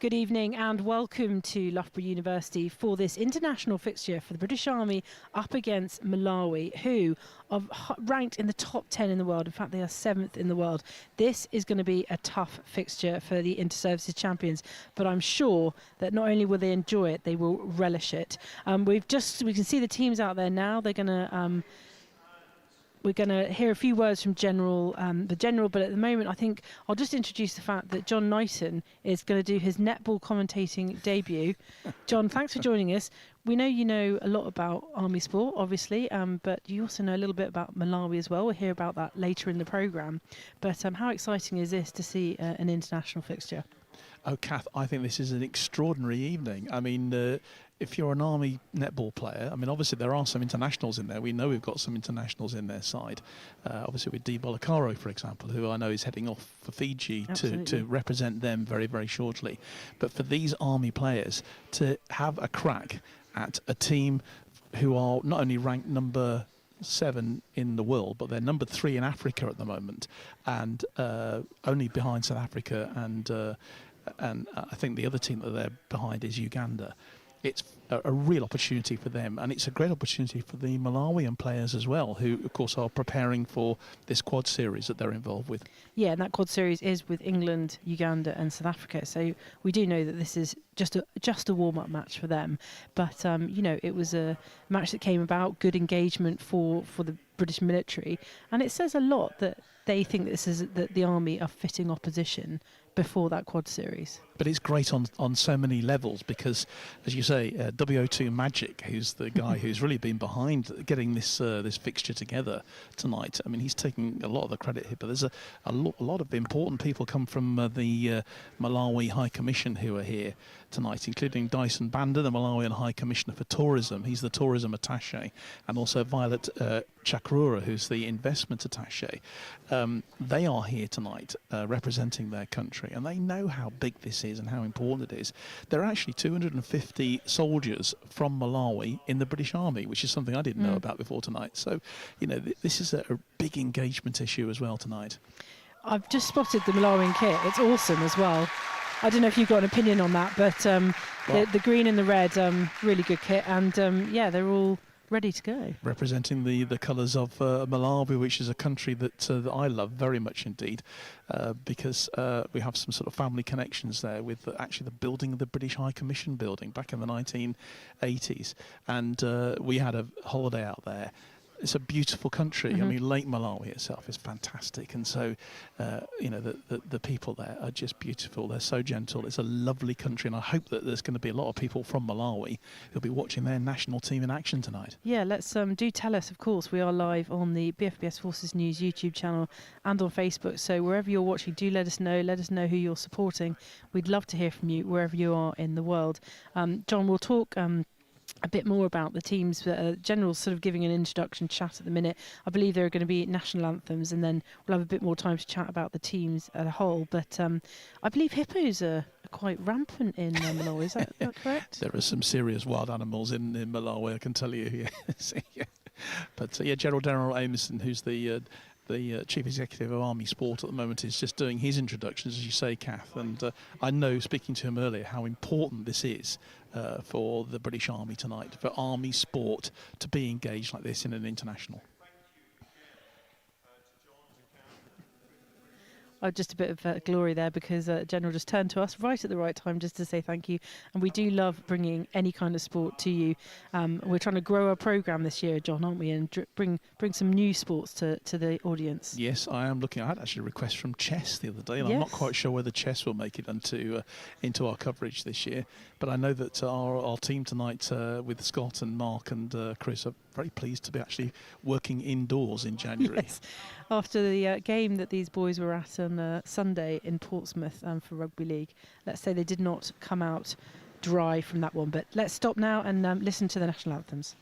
Good evening and welcome to Loughborough University for this international fixture for the British Army up against Malawi, who are ranked in the top 10 in the world. In fact, they are 7th in the world. This is going to be a tough fixture for the Inter-Services champions, but I'm sure that not only will they enjoy it, they will relish it. We can see the teams out there now. They're going to we're going to hear a few words from the General, but at the moment I think I'll just introduce the fact that John Knighton is going to do his netball commentating debut. John, thanks for joining us. We know you know a lot about Army sport, obviously, but you also know a little bit about Malawi as well. We'll hear about that later in the programme. But how exciting is this to see an international fixture? Oh, Kath, I think this is an extraordinary evening. I mean, if you're an Army netball player, I mean, obviously there are some internationals in there. We know we've got some internationals in their side. Obviously with Loughborough, for example, who I know is heading off for Fiji to represent them very, very shortly. But for these Army players to have a crack at a team who are not only ranked number 7 in the world, but they're number 3 in Africa at the moment, and only behind South Africa, and I think the other team that they're behind is Uganda. It's a real opportunity for them, and it's a great opportunity for the Malawian players as well, who of course are preparing for this quad series that they're involved with. Yeah, and that quad series is with England, Uganda and South Africa, so we do know that this is just a warm-up match for them. But you know, it was a match that came about, good engagement for the British military, and it says a lot that they think that the Army are fitting opposition before that quad series. But it's great on so many levels because, as you say, WO2 Magic, who's the guy who's really been behind getting this fixture together tonight. I mean, he's taking a lot of the credit here, but there's a lot of important people come from the Malawi High Commission who are here tonight, including Dyson Banda, the Malawian High Commissioner for Tourism. He's the tourism attaché, and also Violet Chakrura, who's the investment attaché. They are here tonight representing their country, and they know how big this is and how important it is. There are actually 250 soldiers from Malawi in the British Army, which is something I didn't know about before tonight. So, you know, this is a big engagement issue as well tonight. I've just spotted the Malawian kit. It's awesome as well. I don't know if you've got an opinion on that, but the green and the red, really good kit. And yeah, they're all ready to go. Representing the colours of Malawi, which is a country that I love very much indeed, because we have some sort of family connections there with actually the building of the British High Commission building back in the 1980s. And we had a holiday out there. It's a beautiful country. I mean, Lake Malawi itself is fantastic, and so you know, the people there are just beautiful. They're so gentle. It's a lovely country, and I hope that there's going to be a lot of people from Malawi who'll be watching their national team in action tonight. Yeah, let's do tell us. Of course, we are live on the BFBS Forces News YouTube channel and on Facebook. So wherever you're watching, do let us know. Let us know who you're supporting. We'd love to hear from you wherever you are in the world. John, we'll talk a bit more about the teams. General's sort of giving an introduction chat at the minute. I believe there are going to be national anthems, and then we'll have a bit more time to chat about the teams as a whole. But I believe hippos are quite rampant in Malawi. Is that correct? There are some serious wild animals in Malawi, I can tell you. Yeah. But yeah, General Amison, who's the Chief Executive of Army Sport at the moment, is just doing his introductions, as you say, Kath. And I know, speaking to him earlier, how important this is for the British Army tonight, for Army Sport to be engaged like this in an international. Just a bit of glory there, because General just turned to us right at the right time just to say thank you. And we do love bringing any kind of sport to you. We're trying to grow our programme this year, John, aren't we? And bring some new sports to the audience. Yes, I am looking. I had actually a request from chess the other day, and yes. I'm not quite sure whether chess will make it into our coverage this year. But I know that our team tonight with Scott and Mark and Chris are very pleased to be actually working indoors in January. Yes. After the game that these boys were at on Sunday in Portsmouth for Rugby League, let's say they did not come out dry from that one. But let's stop now and listen to the national anthems.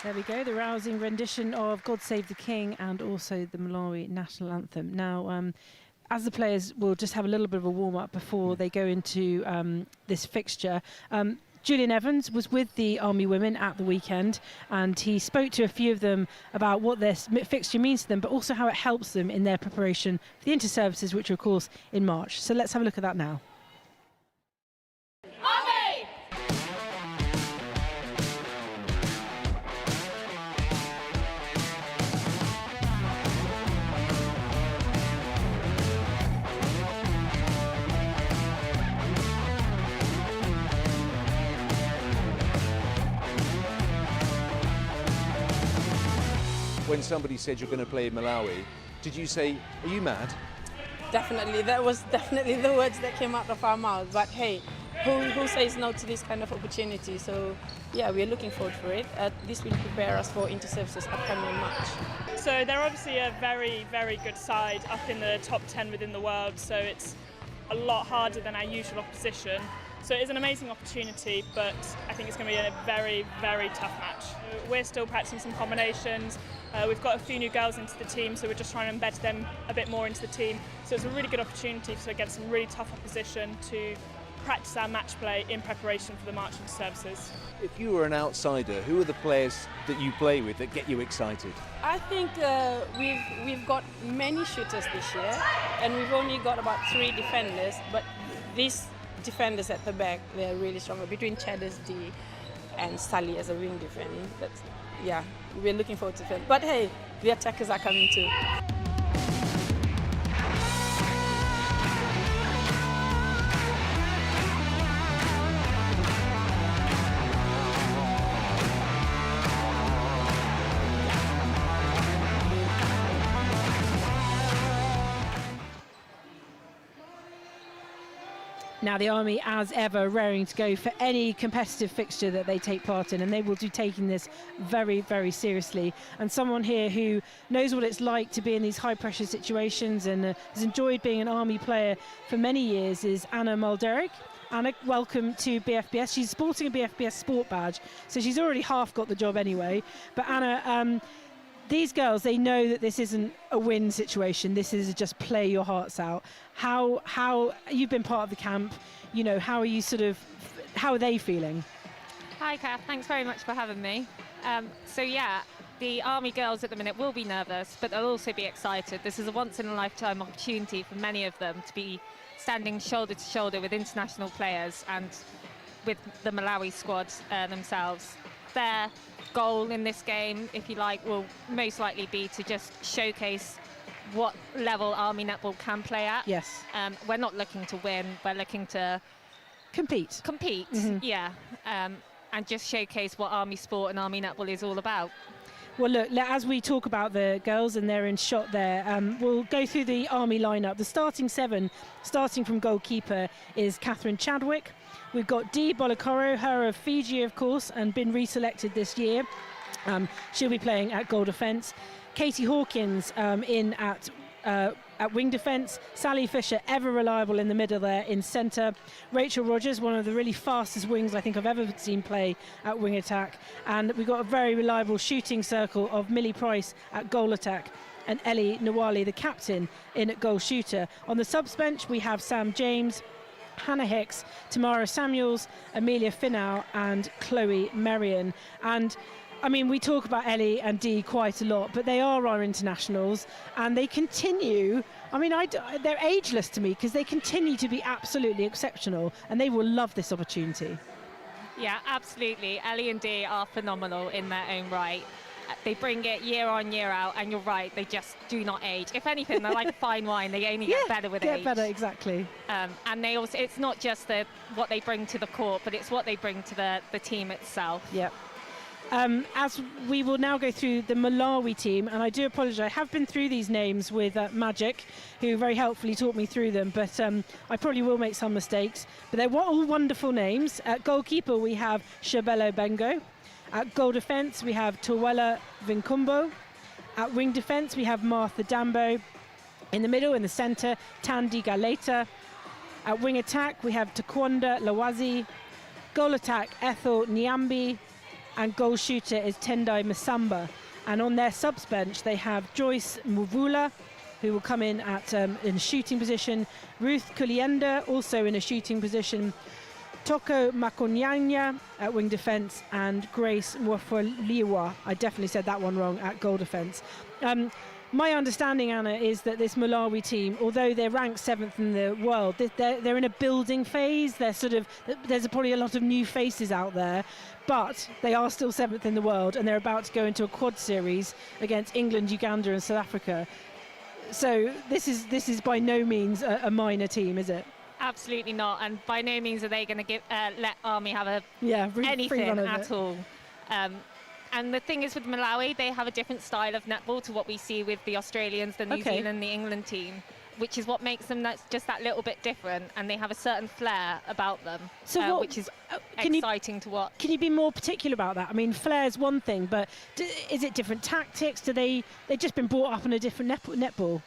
There we go, the rousing rendition of God Save the King and also the Malawi national anthem. Now, as the players will just have a little bit of a warm-up before they go into this fixture, Julian Evans was with the Army women at the weekend, and he spoke to a few of them about what their fixture means to them, but also how it helps them in their preparation for the inter-services, which are, of course, in March. So let's have a look at that now. When somebody said you're going to play Malawi, did you say, are you mad? Definitely, that was definitely the words that came out of our mouths. But hey, who says no to this kind of opportunity? So yeah, we're looking forward for it. This will prepare us for inter-services upcoming March. So they're obviously a very, very good side up in the top 10 within the world, so it's a lot harder than our usual opposition. So it is an amazing opportunity, but I think it's going to be a very, very tough match. We're still practicing some combinations. We've got a few new girls into the team, so we're just trying to embed them a bit more into the team. So it's a really good opportunity to get some really tough opposition to practice our match play in preparation for the March inter-services. If you were an outsider, who are the players that you play with that get you excited? I think we've got many shooters this year, and we've only got about 3 defenders, but these defenders at the back, they're really strong. Between Chadder's D and Sally as a wing defender. Yeah, we're looking forward to it. But hey, the attackers are coming too. Now the Army, as ever, raring to go for any competitive fixture that they take part in, and they will be taking this very, very seriously. And someone here who knows what it's like to be in these high-pressure situations and has enjoyed being an Army player for many years is Anna Mulderick. Anna, welcome to BFBS. She's sporting a BFBS sport badge, so she's already half got the job anyway. But Anna, these girls, they know that this isn't a win situation. This is just play your hearts out. How you've been part of the camp, you know, how are they feeling? Hi Kath, thanks very much for having me. So yeah, the Army girls at the minute will be nervous, but they'll also be excited. This is a once in a lifetime opportunity for many of them to be standing shoulder to shoulder with international players and with the Malawi squad themselves. Their goal in this game, if you like, will most likely be to just showcase what level Army Netball can play at. Yes. We're not looking to win, we're looking to compete, yeah, and just showcase what Army sport and Army Netball is all about. Well, look, as we talk about the girls and they're in shot there, we'll go through the Army lineup. The starting 7, starting from goalkeeper, is Catherine Chadwick. We've got Dee Bolokoro, her of Fiji, of course, and been reselected this year. She'll be playing at goal defence. Katie Hawkins in at wing defence. Sally Fisher, ever reliable in the middle there in centre. Rachel Rogers, one of the really fastest wings I think I've ever seen play at wing attack. And we've got a very reliable shooting circle of Millie Price at goal attack, and Ellie Nawali, the captain, in at goal shooter. On the subs bench, we have Sam James, Hannah Hicks, Tamara Samuels, Amelia Finau and Chloe Merrion. And I mean, we talk about Ellie and Dee quite a lot, but they are our internationals, and they continue. I mean, they're ageless to me because they continue to be absolutely exceptional, and they will love this opportunity. Yeah, absolutely. Ellie and Dee are phenomenal in their own right. They bring it year on, year out, and you're right, they just do not age. If anything, they're like a fine wine, they only get better with age. Get better, exactly. And they also, it's not just what they bring to the court, but it's what they bring to the team itself. Yep. As we will now go through the Malawi team, and I do apologise, I have been through these names with Magic, who very helpfully taught me through them, but I probably will make some mistakes. But they're all wonderful names. At goalkeeper, we have Shabelo Bengo. At goal defence, we have Tawela Vinkumbo. At wing defence, we have Martha Dambo. In the middle, in the centre, Tandy Galeta. At wing attack, we have Takwanda Lawazi. Goal attack, Ethel Nyambi. And goal shooter is Tendai Masamba. And on their subs bench, they have Joyce Muvula, who will come in a shooting position. Ruth Kulienda, also in a shooting position. Toko Makonyanya at wing defence, and Grace Mwafoliwa, I definitely said that one wrong, at goal defence. My understanding, Anna, is that this Malawi team, although they're ranked 7th in the world, they're in a building phase. There's probably a lot of new faces out there, but they are still 7th in the world, and they're about to go into a quad series against England, Uganda and South Africa. So this is by no means a minor team, is it? Absolutely not, and by no means are they going to let Army have anything free run at all. And the thing is with Malawi, they have a different style of netball to what we see with the Australians, the New Zealand, the England team, which is what makes them just that little bit different, and they have a certain flair about them, which is exciting to watch. Can you be more particular about that? I mean, flair's one thing, but is it different tactics? They've just been brought up in a different netball?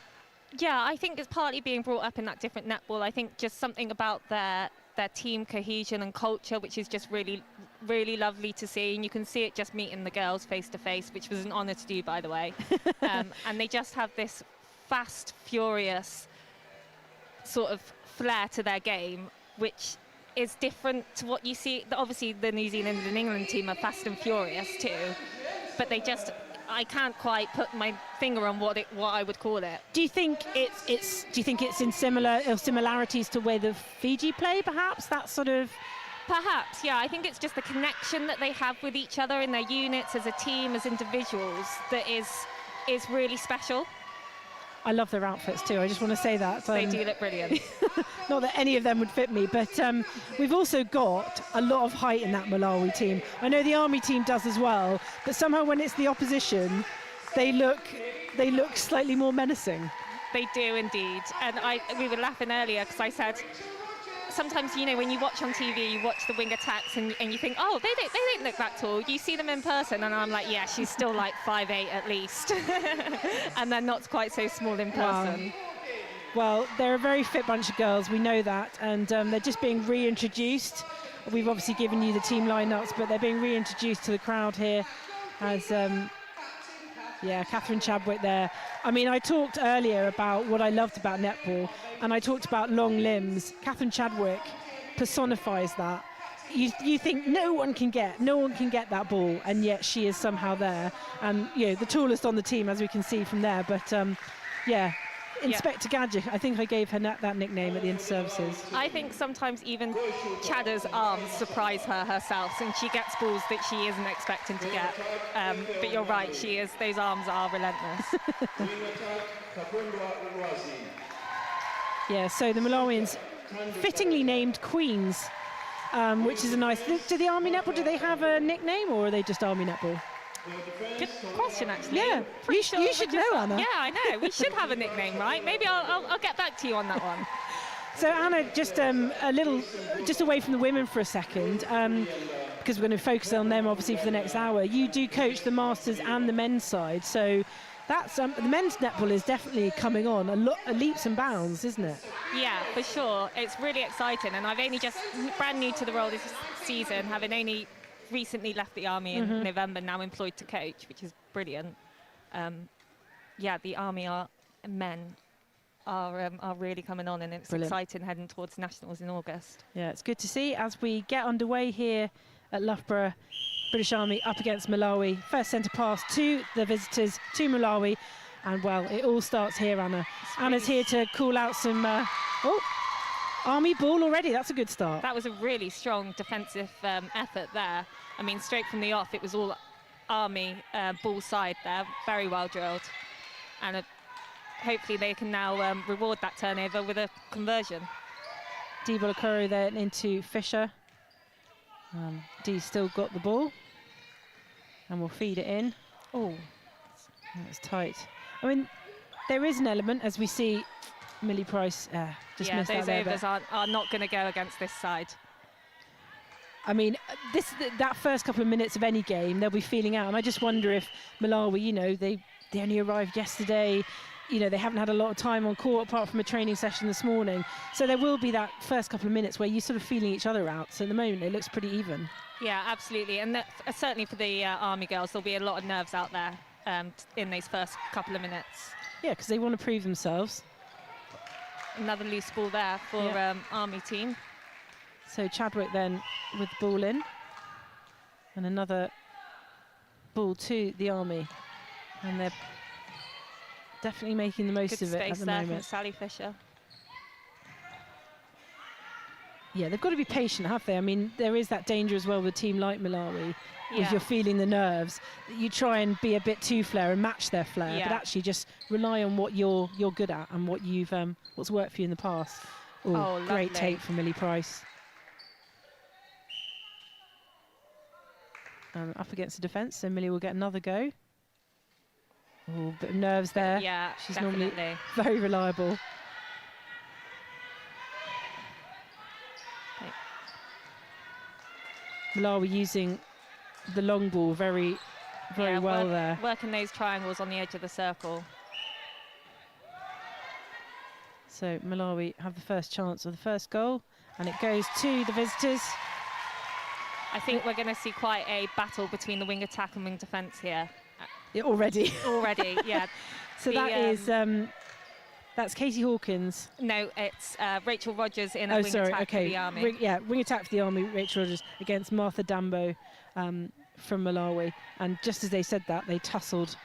Yeah, I think it's partly being brought up in that different netball. I think just something about their team cohesion and culture, which is just really, really lovely to see. And you can see it just meeting the girls face to face, which was an honour to do, by the way. And they just have this fast, furious sort of flair to their game, which is different to what you see. Obviously, the New Zealand and England team are fast and furious too, but I can't quite put my finger on what I would call it. Do you think it's in similarities to where the Fiji play, perhaps? That sort of... Perhaps, yeah. I think it's just the connection that they have with each other in their units as a team, as individuals, that is really special. I love their outfits too. I just want to say that. They do look brilliant. Not that any of them would fit me, but we've also got a lot of height in that Malawi team. I know the Army team does as well, but somehow when it's the opposition, they look slightly more menacing. They do indeed. And we were laughing earlier because I said, sometimes, when you watch on TV, you watch the wing attacks and you think, oh, they don't look that tall. You see them in person and I'm like, yeah, she's still like 5'8" at least. And they're not quite so small in person. Well, they're a very fit bunch of girls, we know that, and they're just being reintroduced. We've obviously given you the team lineups, but they're being reintroduced to the crowd here as, Catherine Chadwick there. I mean, I talked earlier about what I loved about netball, and I talked about long limbs. Catherine Chadwick personifies that. You think no one can get that ball, and yet she is somehow there. And the tallest on the team, as we can see from there. But Inspector Gadget, I think I gave her that nickname at the inter-services. I think sometimes even Chadda's arms surprise her herself, and she gets balls that she isn't expecting to get. But you're right, those arms are relentless. Yeah, so the Malawians fittingly named Queens, which is a nice... Do the Army Netball, do they have a nickname, or are they just Army Netball? Good question, actually. Yeah, you should know, Anna. Yeah, I know. We should have a nickname, right? Maybe I'll get back to you on that one. So, Anna, just just away from the women for a second, because we're going to focus on them, obviously, for the next hour. You do coach the Masters and the men's side, so that's the men's netball is definitely coming on leaps and bounds, isn't it? Yeah, for sure. It's really exciting, and I've only just brand new to the role this season, having only recently left the Army in November, now employed to coach, which is brilliant. The Army men are really coming on, and it's brilliant. Exciting heading towards nationals in August. Yeah, it's good to see as we get underway here at Loughborough. British Army up against Malawi. First centre pass to the visitors, to Malawi, and well, it all starts here, Anna. Anna's here to call out some Army ball already. That's a good start. That was a really strong defensive effort there. I mean, straight from the off, it was all Army ball side there. Very well drilled. And hopefully they can now reward that turnover with a conversion. Dee Bolokoro there into Fisher. Dee's still got the ball. And we'll feed it in. Oh, that's tight. I mean, there is an element, as we see Millie Price just missed that there. Those overs are not going to go against this side. I mean, that first couple of minutes of any game, they'll be feeling out. And I just wonder if Malawi, they only arrived yesterday. They haven't had a lot of time on court apart from a training session this morning. So there will be that first couple of minutes where you're sort of feeling each other out. So at the moment, it looks pretty even. Yeah, absolutely. And certainly for the Army girls, there'll be a lot of nerves out there in these first couple of minutes. Yeah, because they want to prove themselves. Another loose ball there for Army team. So Chadwick then with the ball in. And another ball to the Army. And they're definitely making the most Good of it at space the there moment. from Sally Fisher. Yeah, they've got to be patient, have they? I mean, there is that danger as well with a team like Malawi. If Yeah. you're feeling the nerves, you try and be a bit too flair and match their flair, but Yeah. actually just rely on what you're good at and what you've what's worked for you in the past. Ooh, Oh, great lovely. take from Millie Price. Up against the defence, so Millie will get another go. Oh, bit of nerves there. Yeah, She's definitely. normally very reliable. Okay. Malawi using the long ball very Yeah, well there. Working those triangles on the edge of the circle. So Malawi have the first chance of the first goal, and it goes to the visitors. I think we're going to see quite a battle between the wing attack and wing defence here. Yeah, already. Already, yeah. So that is that's Katie Hawkins. No, it's Rachel Rogers in a Oh, wing sorry. attack Okay. for the Army. Wing attack for the Army. Rachel Rogers against Martha Dambo from Malawi, and just as they said that, they tussled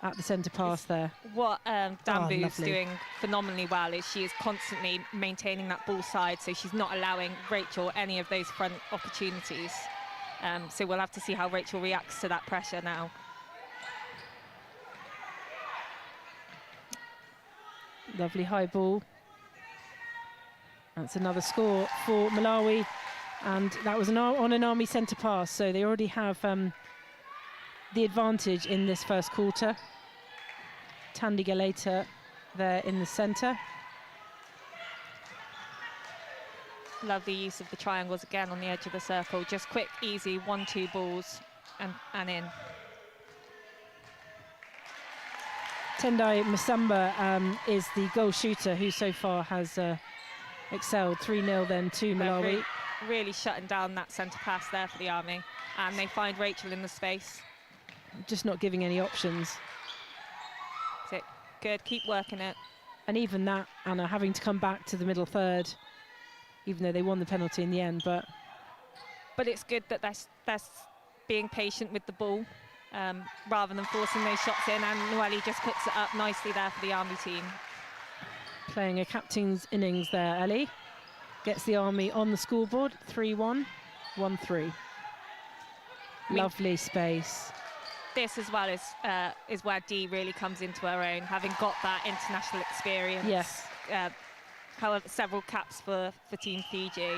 at the centre pass there. What Dambu's lovely. doing phenomenally well is she is constantly maintaining that ball side, so she's not allowing Rachel any of those front opportunities. So we'll have to see how Rachel reacts to that pressure now. Lovely high ball. That's another score for Malawi, and that was on an Army centre pass, so they already have the advantage in this first quarter. Tandy Galeta there in the centre. Lovely use of the triangles again on the edge of the circle. Just quick, easy 1-2 balls and in. Tendai Masamba is the goal shooter who so far has excelled. 3-0 then to Malawi. Really shutting down that centre pass there for the Army. And they find Rachel in the space. Just not giving any options. That's it. Good, keep working it. And even that, Anna, having to come back to the middle third, even though they won the penalty in the end, but it's good that they're being patient with the ball rather than forcing those shots in, and Noelle just picks it up nicely there for the Army team. playing a captain's innings there, Ellie. Gets the Army on the scoreboard, 3-1, 1-3. Lovely space. This as well is where Dee really comes into her own, having got that international experience. Yes. However, several caps for Team Fiji.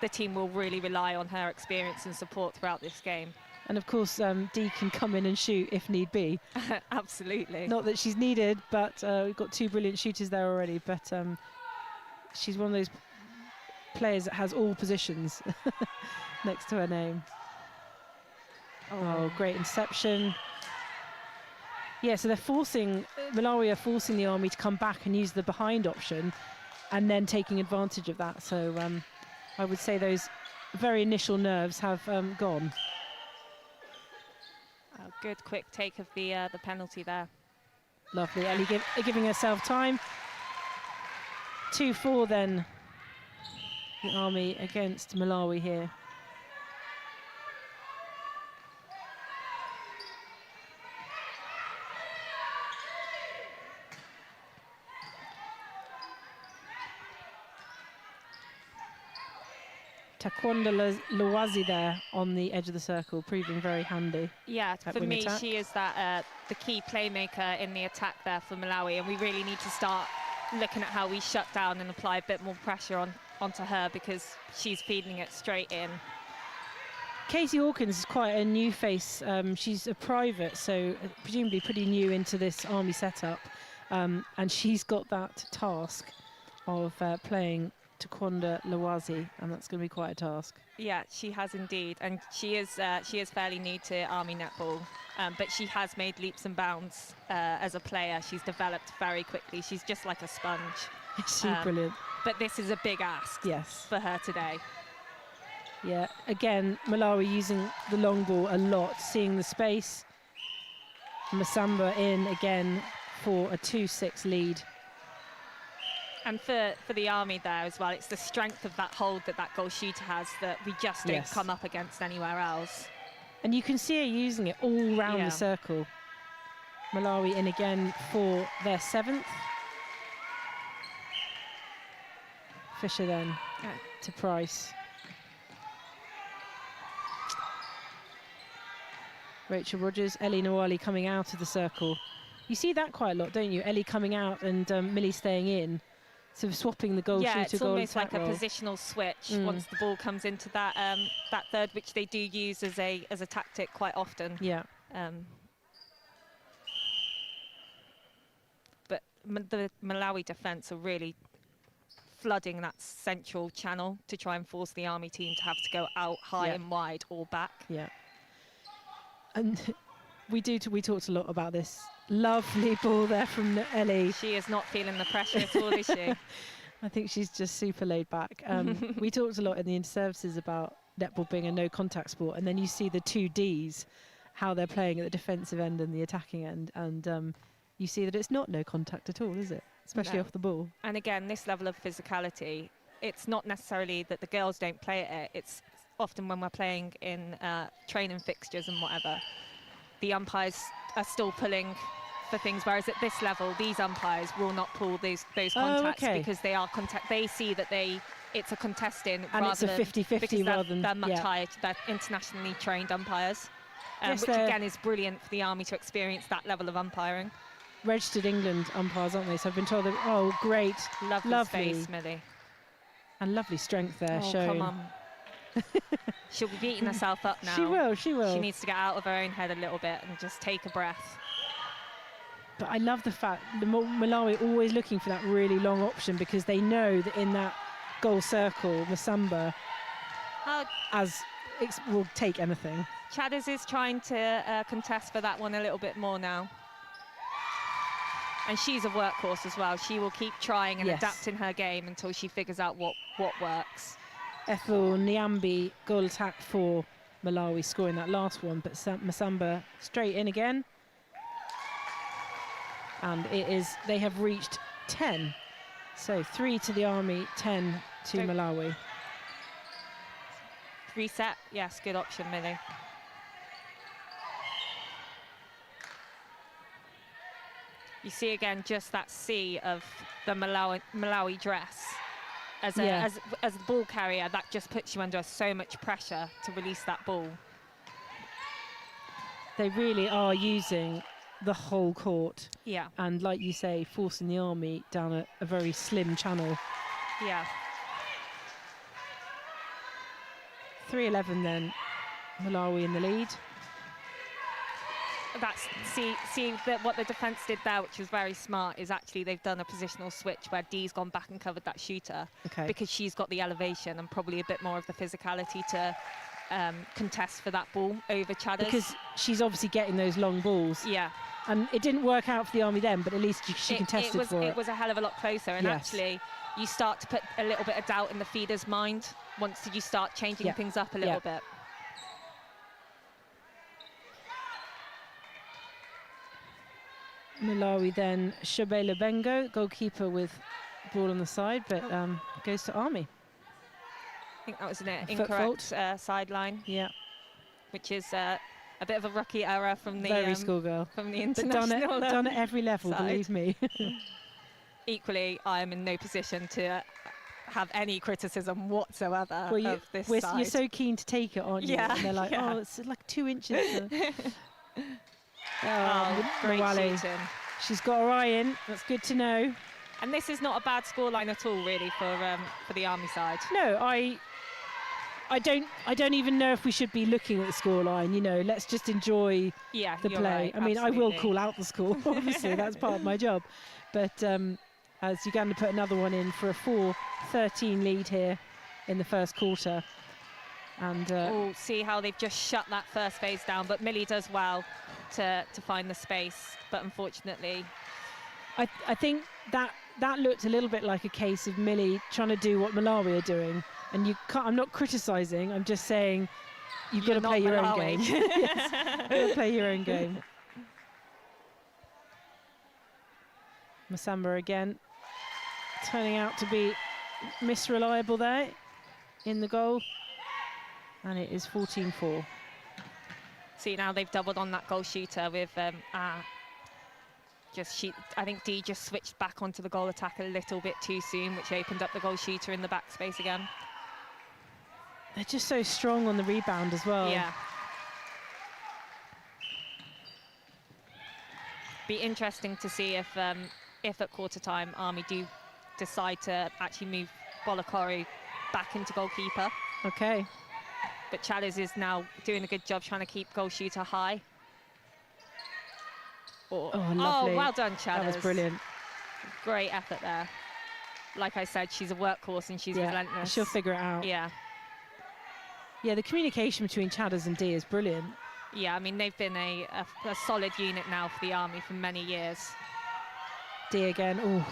The team will really rely on her experience and support throughout this game. And of course, Dee can come in and shoot if need be. Absolutely. Not that she's needed, but we've got two brilliant shooters there already. But she's one of those players that has all positions next to her name. Oh, great inception. Yeah, so they're forcing, Malawi are forcing the Army to come back and use the behind option and then taking advantage of that. So I would say those very initial nerves have gone. Oh, good quick take of the penalty there. Lovely, Ellie giving herself time. 2-4 then, the Army against Malawi here. Takwanda Lawazi there on the edge of the circle, proving very handy. Yeah, At for wing me, attack. she is that the key playmaker in the attack there for Malawi, and we really need to start looking at how we shut down and apply a bit more pressure onto her, because she's feeding it straight in. Katie Hawkins is quite a new face. She's a private, so presumably pretty new into this Army setup, and she's got that task of playing Takwanda Lawazi, and that's going to be quite a task. Yeah, she has indeed, and she is fairly new to Army netball, but she has made leaps and bounds as a player. She's developed very quickly. She's just like a sponge. She's brilliant. But this is a big ask Yes. for her today. Yeah, again, Malawi using the long ball a lot, seeing the space. Masamba in again for a 2-6 lead. And for the Army there as well, it's the strength of that hold that goal shooter has that we just don't come up against anywhere else. And you can see her using it all round Yeah. the circle. Malawi in again for their 7th. Fisher then to Price. Rachel Rogers, Ellie Nawali coming out of the circle. You see that quite a lot, don't you? Ellie coming out and Millie staying in. So swapping the goal shooter, it's goal almost like attack a role. positional switch once the ball comes into that that third, which they do use as a tactic quite often. Yeah. But the Malawi defence are really flooding that central channel to try and force the Army team to have to go out high and wide or back. Yeah. And we talked a lot about this lovely ball there from Ellie. She is not feeling the pressure at all, is she? I think she's just super laid back. We talked a lot in the inter-services about netball being a no-contact sport, and then you see the 2 Ds, how they're playing at the defensive end and the attacking end, and you see that it's not no contact at all, is it? Especially off the ball. And again, this level of physicality, it's not necessarily that the girls don't play at it. It's often when we're playing in training fixtures and whatever, the umpires are still pulling for things, whereas at this level, these umpires will not pull those contacts because they are they see that it's a contesting and rather it's a 50-50 rather than they're much higher. They're internationally trained umpires, Yes, which again is brilliant for the Army to experience that level of umpiring. Registered England umpires, aren't they? So I've been told that, great. Lovely space, Millie. And lovely strength there showing. Come on. She'll be beating herself up now. She will. She needs to get out of her own head a little bit and just take a breath. But I love the fact that Malawi always looking for that really long option, because they know that in that goal circle, Masamba will take anything. Chadders is trying to contest for that one a little bit more now. And she's a workhorse as well. She will keep trying and adapting her game until she figures out what works. Ethel Nyambi, goal attack for Malawi, scoring that last one, but Masamba straight in again. And they have reached 10. So 3 to the Army, 10 to Malawi. Reset, yes, good option, Millie. You see again just that sea of the Malawi dress. As a ball carrier, that just puts you under so much pressure to release that ball. They really are using the whole court. Yeah. And like you say, forcing the Army down a very slim channel. Yeah. 3-11 then, Malawi in the lead. That's what the defence did there, which was very smart, is actually they've done a positional switch where Dee's gone back and covered that shooter because she's got the elevation and probably a bit more of the physicality to contest for that ball over Chadders. Because she's obviously getting those long balls. Yeah. And it didn't work out for the Army then, but at least she contested for it. It was a hell of a lot closer, and actually you start to put a little bit of doubt in the feeder's mind once you start changing things up a little bit. Malawi then, Shobela Bengo, goalkeeper with ball on the side, but goes to Army. I think that was an incorrect sideline. Yeah. Which is a bit of a rookie error from the very schoolgirl from the international. But done at every level, side. believe me. Equally, I am in no position to have any criticism whatsoever of this side. You're so keen to take it, aren't you? Yeah. And they're like, it's like 2 inches. Great Nawali. shooting. She's got her eye in. That's good to know. And this is not a bad scoreline at all, really, for the Army side. No, I don't even know if we should be looking at the scoreline. You know, let's just enjoy the play. Right, I mean, I will call out the score. Obviously, that's part of my job. But as Uganda put another one in for a 4-13 lead here in the first quarter. And see how they've just shut that first phase down. But Millie does well to find the space. But unfortunately, I think that looked a little bit like a case of Millie trying to do what Malawi are doing. And you can't. I'm not criticising. I'm just saying you've got to play your own game. Yes, you've got to play your own game. Masamba again. turning out to be Miss Reliable there in the goal. And it is 14-4. See, now they've doubled on that goal shooter with I think Dee just switched back onto the goal attack a little bit too soon, which opened up the goal shooter in the backspace again. They're just so strong on the rebound as well. Yeah. Be interesting to see if at quarter time Army do decide to actually move Bolakori back into goalkeeper. Okay. But Chadders is now doing a good job trying to keep goal shooter high. Oh, lovely. Oh, well done, Chadders. That was brilliant. Great effort there. Like I said, she's a workhorse and she's relentless. She'll figure it out. Yeah. Yeah, the communication between Chadders and Dee is brilliant. Yeah, I mean, they've been a solid unit now for the Army for many years. Dee again. Oh,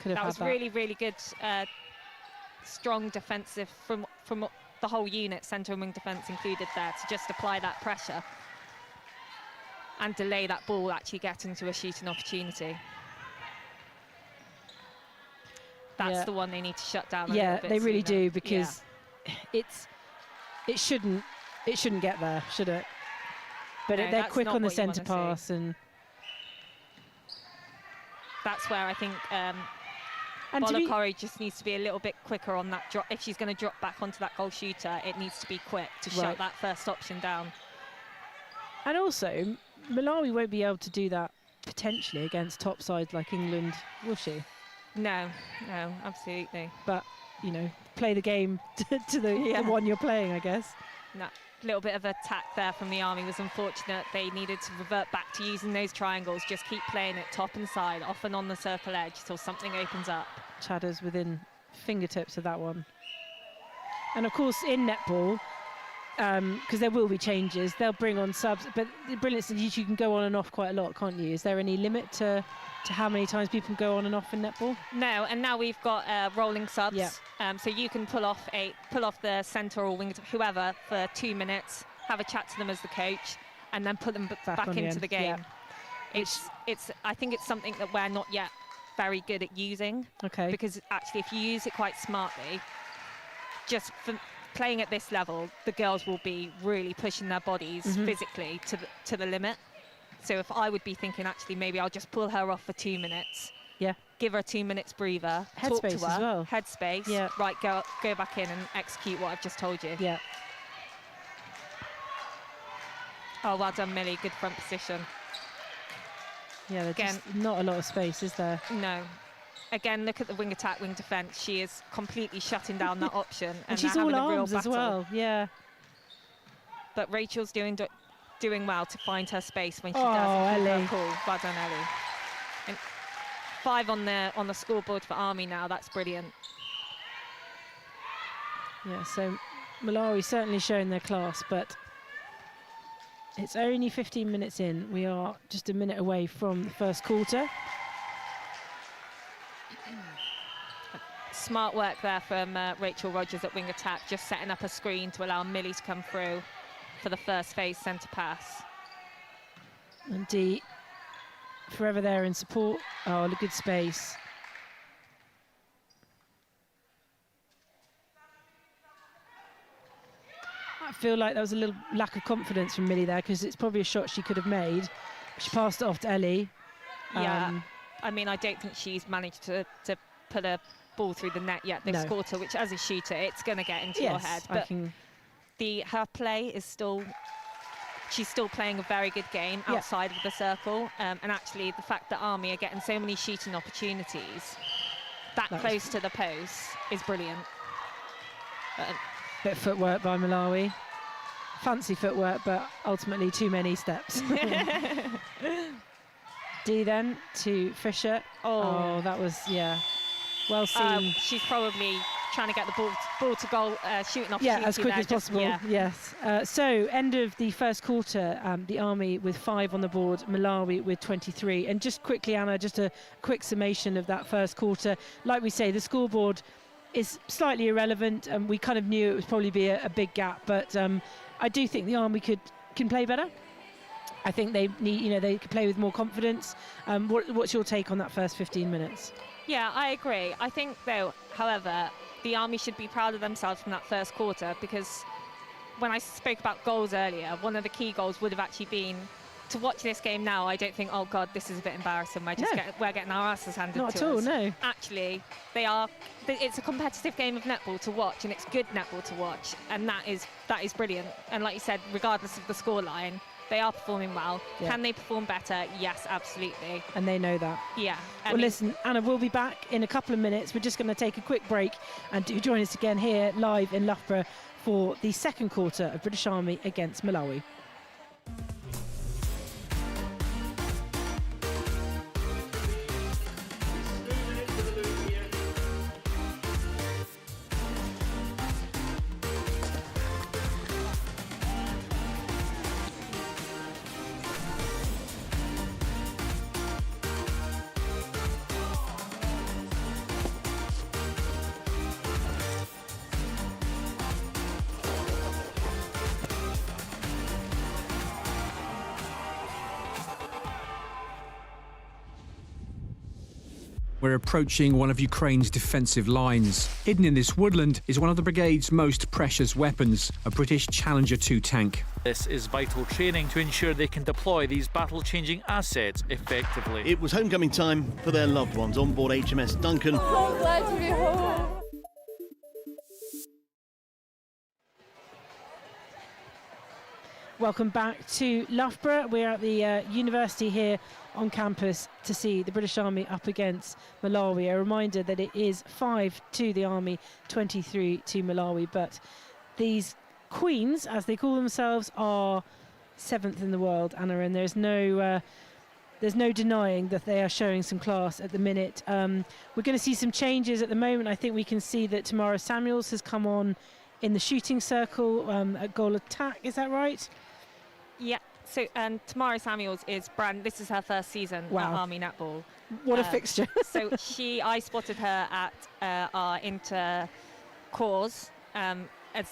could have That had was that. really, really good, strong defensive from the whole unit, centre and wing defence included there, to just apply that pressure and delay that ball actually getting to a shooting opportunity. That's the one they need to shut down a little bit they really sooner. do, because it shouldn't get there, should it? But No, they're that's quick not on the what you wanna centre pass, and that's where I think Bolakori just needs to be a little bit quicker on that drop. If she's going to drop back onto that goal shooter, it needs to be quick to shut that first option down. And also, Malawi won't be able to do that potentially against top sides like England, will she? No, absolutely. But, you know, play the game to the one you're playing, I guess. No, a little bit of attack there from the Army was unfortunate. They needed to revert back to using those triangles, just keep playing it top and side, off and on the circle edge till something opens up. Chadders within fingertips of that one. And of course, in netball, because there will be changes, they'll bring on subs, but the brilliance is you can go on and off quite a lot, can't you? Is there any limit to how many times people can go on and off in netball? No, and now we've got rolling subs. Yeah. So you can pull off the centre or wing, whoever, for 2 minutes, have a chat to them as the coach, and then put them back into the game. Yeah. I think it's something that we're not yet very good at using. Okay. Because actually, if you use it quite smartly, just for playing at this level, the girls will be really pushing their bodies physically to the limit. So if I would be thinking, actually, maybe I'll just pull her off for 2 minutes. Yeah. Give her a 2 minutes breather. Talk to Headspace her. as well. Headspace. Yeah. Right, go back in and execute what I've just told you. Yeah. Oh, well done, Millie. Good front position. Yeah, there's just not a lot of space, is there? No. Again, look at the wing attack, wing defence. She is completely shutting down that option. And they're she's all having a real arms as battle. well. Yeah. But Rachel's doing well to find her space when she Oh, does. Ellie. Her call. Well done, Ellie. And 5 on the scoreboard for Army now. That's brilliant. Yeah, so Malawi certainly showing their class, but it's only 15 minutes in. We are just a minute away from the first quarter. Smart work there from Rachel Rogers at wing attack, just setting up a screen to allow Millie to come through for the first phase centre pass. And Dee forever there in support. Oh, a good space. I feel like there was a little lack of confidence from Millie there, because it's probably a shot she could have made. She passed it off to Ellie. Yeah, I mean, I don't think she's managed to put a ball through the net yet this quarter, which as a shooter, it's going to get into your head. But her play is still, she's still playing a very good game outside of the circle. And actually, the fact that Army are getting so many shooting opportunities that close to the post is brilliant. Bit of footwork by Malawi. Fancy footwork, but ultimately too many steps. Dee then to Fisher. Oh, that was, well seen. She's probably trying to get the ball to goal, shooting opportunity. Yeah, as quick as possible. Yes. So end of the first quarter, the Army with 5 on the board, Malawi with 23. And just quickly, Anna, just a quick summation of that first quarter. Like we say, the scoreboard is slightly irrelevant, and we kind of knew it would probably be a big gap, but I do think the Army can play better. I think they need, they could play with more confidence. What's your take on that first 15 minutes? Yeah, I agree. I think, though, however, the Army should be proud of themselves from that first quarter, because when I spoke about goals earlier, one of the key goals would have actually been to watch this game now. I don't think, oh God, this is a bit embarrassing. We're getting our asses handed Not to at all, us. no. Actually, it's a competitive game of netball to watch, and it's good netball to watch, and that is brilliant. And like you said, regardless of the scoreline, they are performing well. Yeah. Can they perform better? Yes, absolutely. And they know that. Yeah. Well, listen, Anna, we'll be back in a couple of minutes. We're just going to take a quick break, and do join us again here live in Loughborough for the second quarter of British Army against Malawi. We're approaching one of Ukraine's defensive lines. Hidden in this woodland is one of the brigade's most precious weapons, a British Challenger 2 tank. This is vital training to ensure they can deploy these battle-changing assets effectively. It was homecoming time for their loved ones on board HMS Duncan. So glad to be home. Welcome back to Loughborough. We're at the university here on campus to see the British Army up against Malawi. A reminder that it is 5 to the Army, 23 to Malawi. But these Queens, as they call themselves, are 7th in the world, Anna, and there's no denying that they are showing some class at the minute. We're going to see some changes at the moment. I think we can see that Tamara Samuels has come on in the shooting circle at goal attack. Is that right? Yeah. So Tamara Samuels this is her first season at Army Netball. What a fixture. So I spotted her at our inter-course as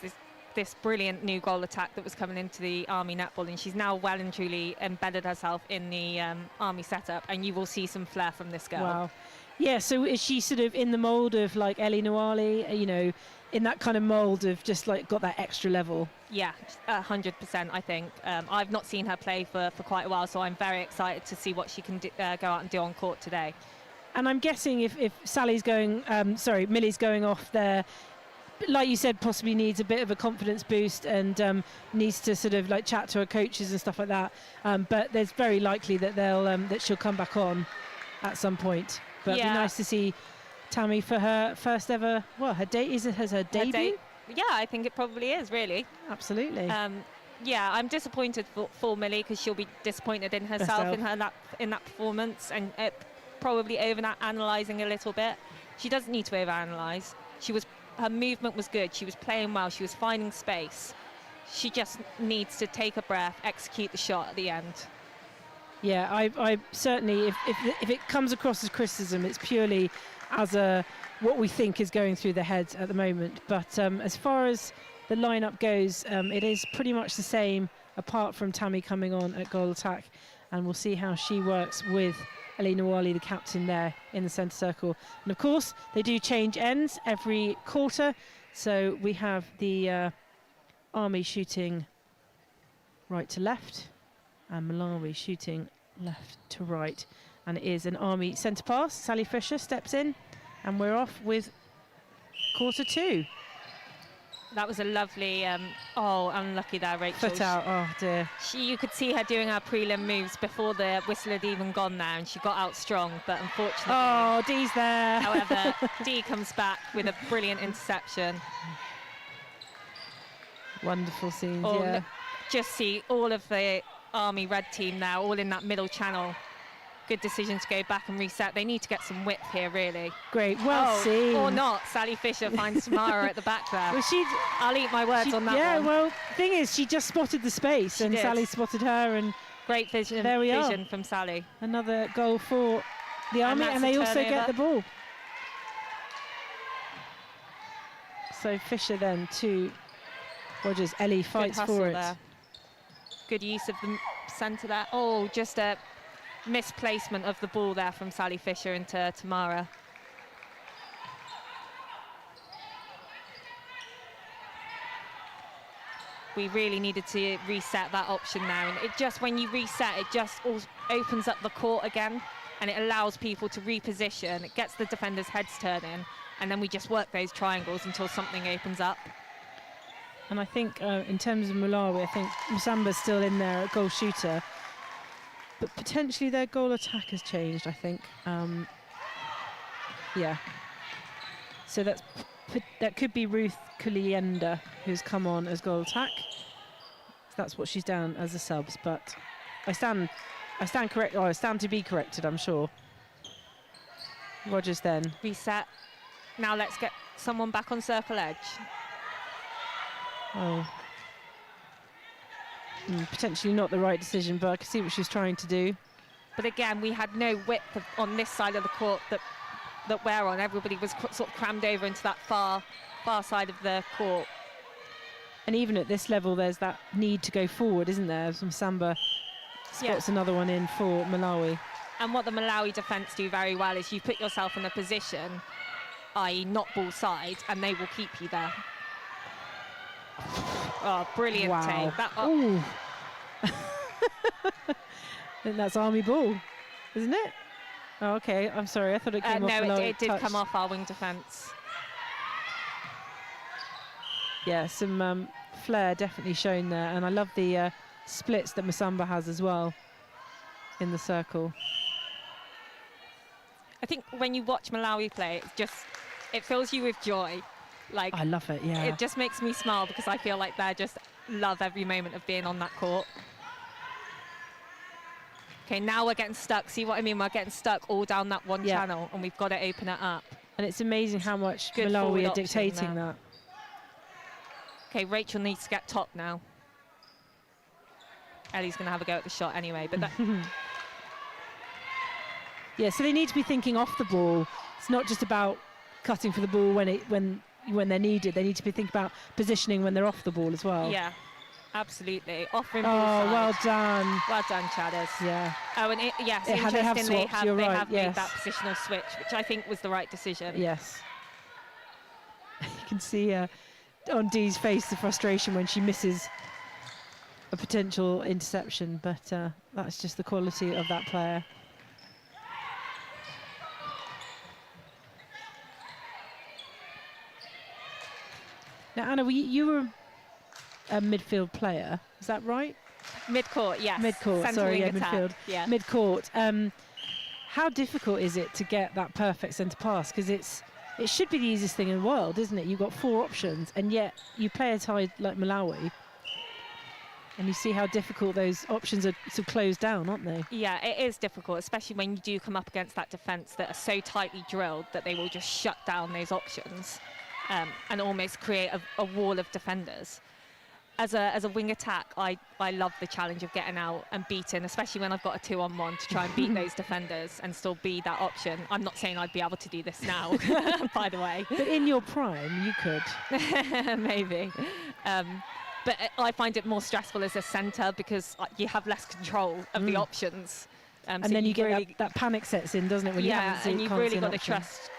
this brilliant new goal attack that was coming into the Army Netball, and she's now well and truly embedded herself in the Army setup, and you will see some flair from this girl. Wow. Yeah, so is she sort of in the mould of like Ellie Nwali, in that kind of mould of just like got that extra level? Yeah, 100%, I think. I've not seen her play for quite a while, so I'm very excited to see what she can go out and do on court today. And I'm guessing if Millie's going off there, like you said, possibly needs a bit of a confidence boost and needs to sort of like chat to her coaches and stuff like that. But there's very likely that that she'll come back on at some point. But it'd be nice to see Tammy for her first ever. Well, her debut. Yeah, I think it probably is, really. Absolutely. Yeah, I'm disappointed for Millie, because she'll be disappointed in herself in that performance, and probably over-analysing a little bit. She doesn't need to over-analyse. Her movement was good. She was playing well. She was finding space. She just needs to take a breath, execute the shot at the end. Yeah, I certainly, if it comes across as criticism, it's purely as what we think is going through their heads at the moment. But as far as the lineup goes, it is pretty much the same, apart from Tammy coming on at goal attack, and we'll see how she works with Ellie Nwali, the captain, there in the centre circle. And of course, they do change ends every quarter, so we have the Army shooting right to left, and Malawi shooting left to right, and it is an Army centre pass. Sally Fisher steps in, and we're off with quarter two. That was a lovely, unlucky there, Rachel. Foot out, oh dear. You could see her doing her prelim moves before the whistle had even gone there, and she got out strong, but unfortunately... Oh, Dee's there. However, Dee comes back with a brilliant interception. Wonderful scenes, yeah. Just see all of the Army red team now, all in that middle channel. Good decision to go back and reset. They need to get some width here, really. Great, well seen. Or not. Sally Fisher finds Tamara at the back there. Well, I'll eat my words on that one. Yeah, well, thing is, she just spotted the space, and Sally spotted her, and great vision. There we are. From Sally. Another goal for the Army, and they also get the ball. So Fisher then to Rogers. Ellie fights for it. There. Good use of the centre there. Oh, just a misplacement of the ball there from Sally Fisher into Tamara. We really needed to reset that option there, and it just, when you reset, it just opens up the court again, and it allows people to reposition. It gets the defenders' heads turning, and then we just work those triangles until something opens up. And I think in terms of Malawi, I think Musamba's still in there at goal shooter, but potentially their goal attack has changed, I think. Yeah. So that could be Ruth Kulienda, who's come on as goal attack. So that's what she's down as a subs, but I stand correct. Oh, I stand to be corrected, I'm sure. Rogers then. Reset. Now let's get someone back on circle edge. Oh. Potentially not the right decision, but I can see what she's trying to do. But again, we had no width on this side of the court that we're on. Everybody was sort of crammed over into that far side of the court. And even at this level, there's that need to go forward, isn't there? Some Samba spots another one in for Malawi. And what the Malawi defence do very well is you put yourself in a position, i.e. not ball side, and they will keep you there. Oh, brilliant take. That, I think that's Army ball, isn't it? Oh, okay, I'm sorry, I thought it came off. No, it did come off our wing defence. Yeah, some flair definitely shown there, and I love the splits that Musamba has as well in the circle. I think when you watch Malawi play, it fills you with joy. Like, I love it, yeah. It just makes me smile because I feel like they just love every moment of being on that court. Okay, now we're getting stuck. See what I mean? We're getting stuck all down that one channel, and we've got to open it up. And it's amazing how much Malawi are dictating that. Okay, Rachel needs to get top now. Ellie's going to have a go at the shot anyway, but that... Yeah, so they need to be thinking off the ball. It's not just about cutting for the ball when they're needed. They need to be thinking about positioning when they're off the ball as well. Yeah, absolutely. Offering ball side. Well done. Well done, Chadders. Yeah. Oh, and yes, interesting, they have made that positional switch, which I think was the right decision. Yes. You can see on Dee's face the frustration when she misses a potential interception, but that's just the quality of that player. Now, Anna, you were a midfield player, is that right? Mid-court, yes. Mid-court, sorry, yeah, midfield. Yeah. Mid-court. How difficult is it to get that perfect centre pass? Because it should be the easiest thing in the world, isn't it? You've got 4 options, and yet you play a side like Malawi, and you see how difficult those options are sort of closed down, aren't they? Yeah, it is difficult, especially when you do come up against that defence that are so tightly drilled that they will just shut down those options. And almost create a wall of defenders. As a wing attack, I love the challenge of getting out and beating, especially when I've got a 2-on-1 to try and beat those defenders and still be that option. I'm not saying I'd be able to do this now, by the way. But in your prime, you could. Maybe. But I find it more stressful as a centre because you have less control of the options. And so then you get that panic sets in, doesn't it? When and you've really got to trust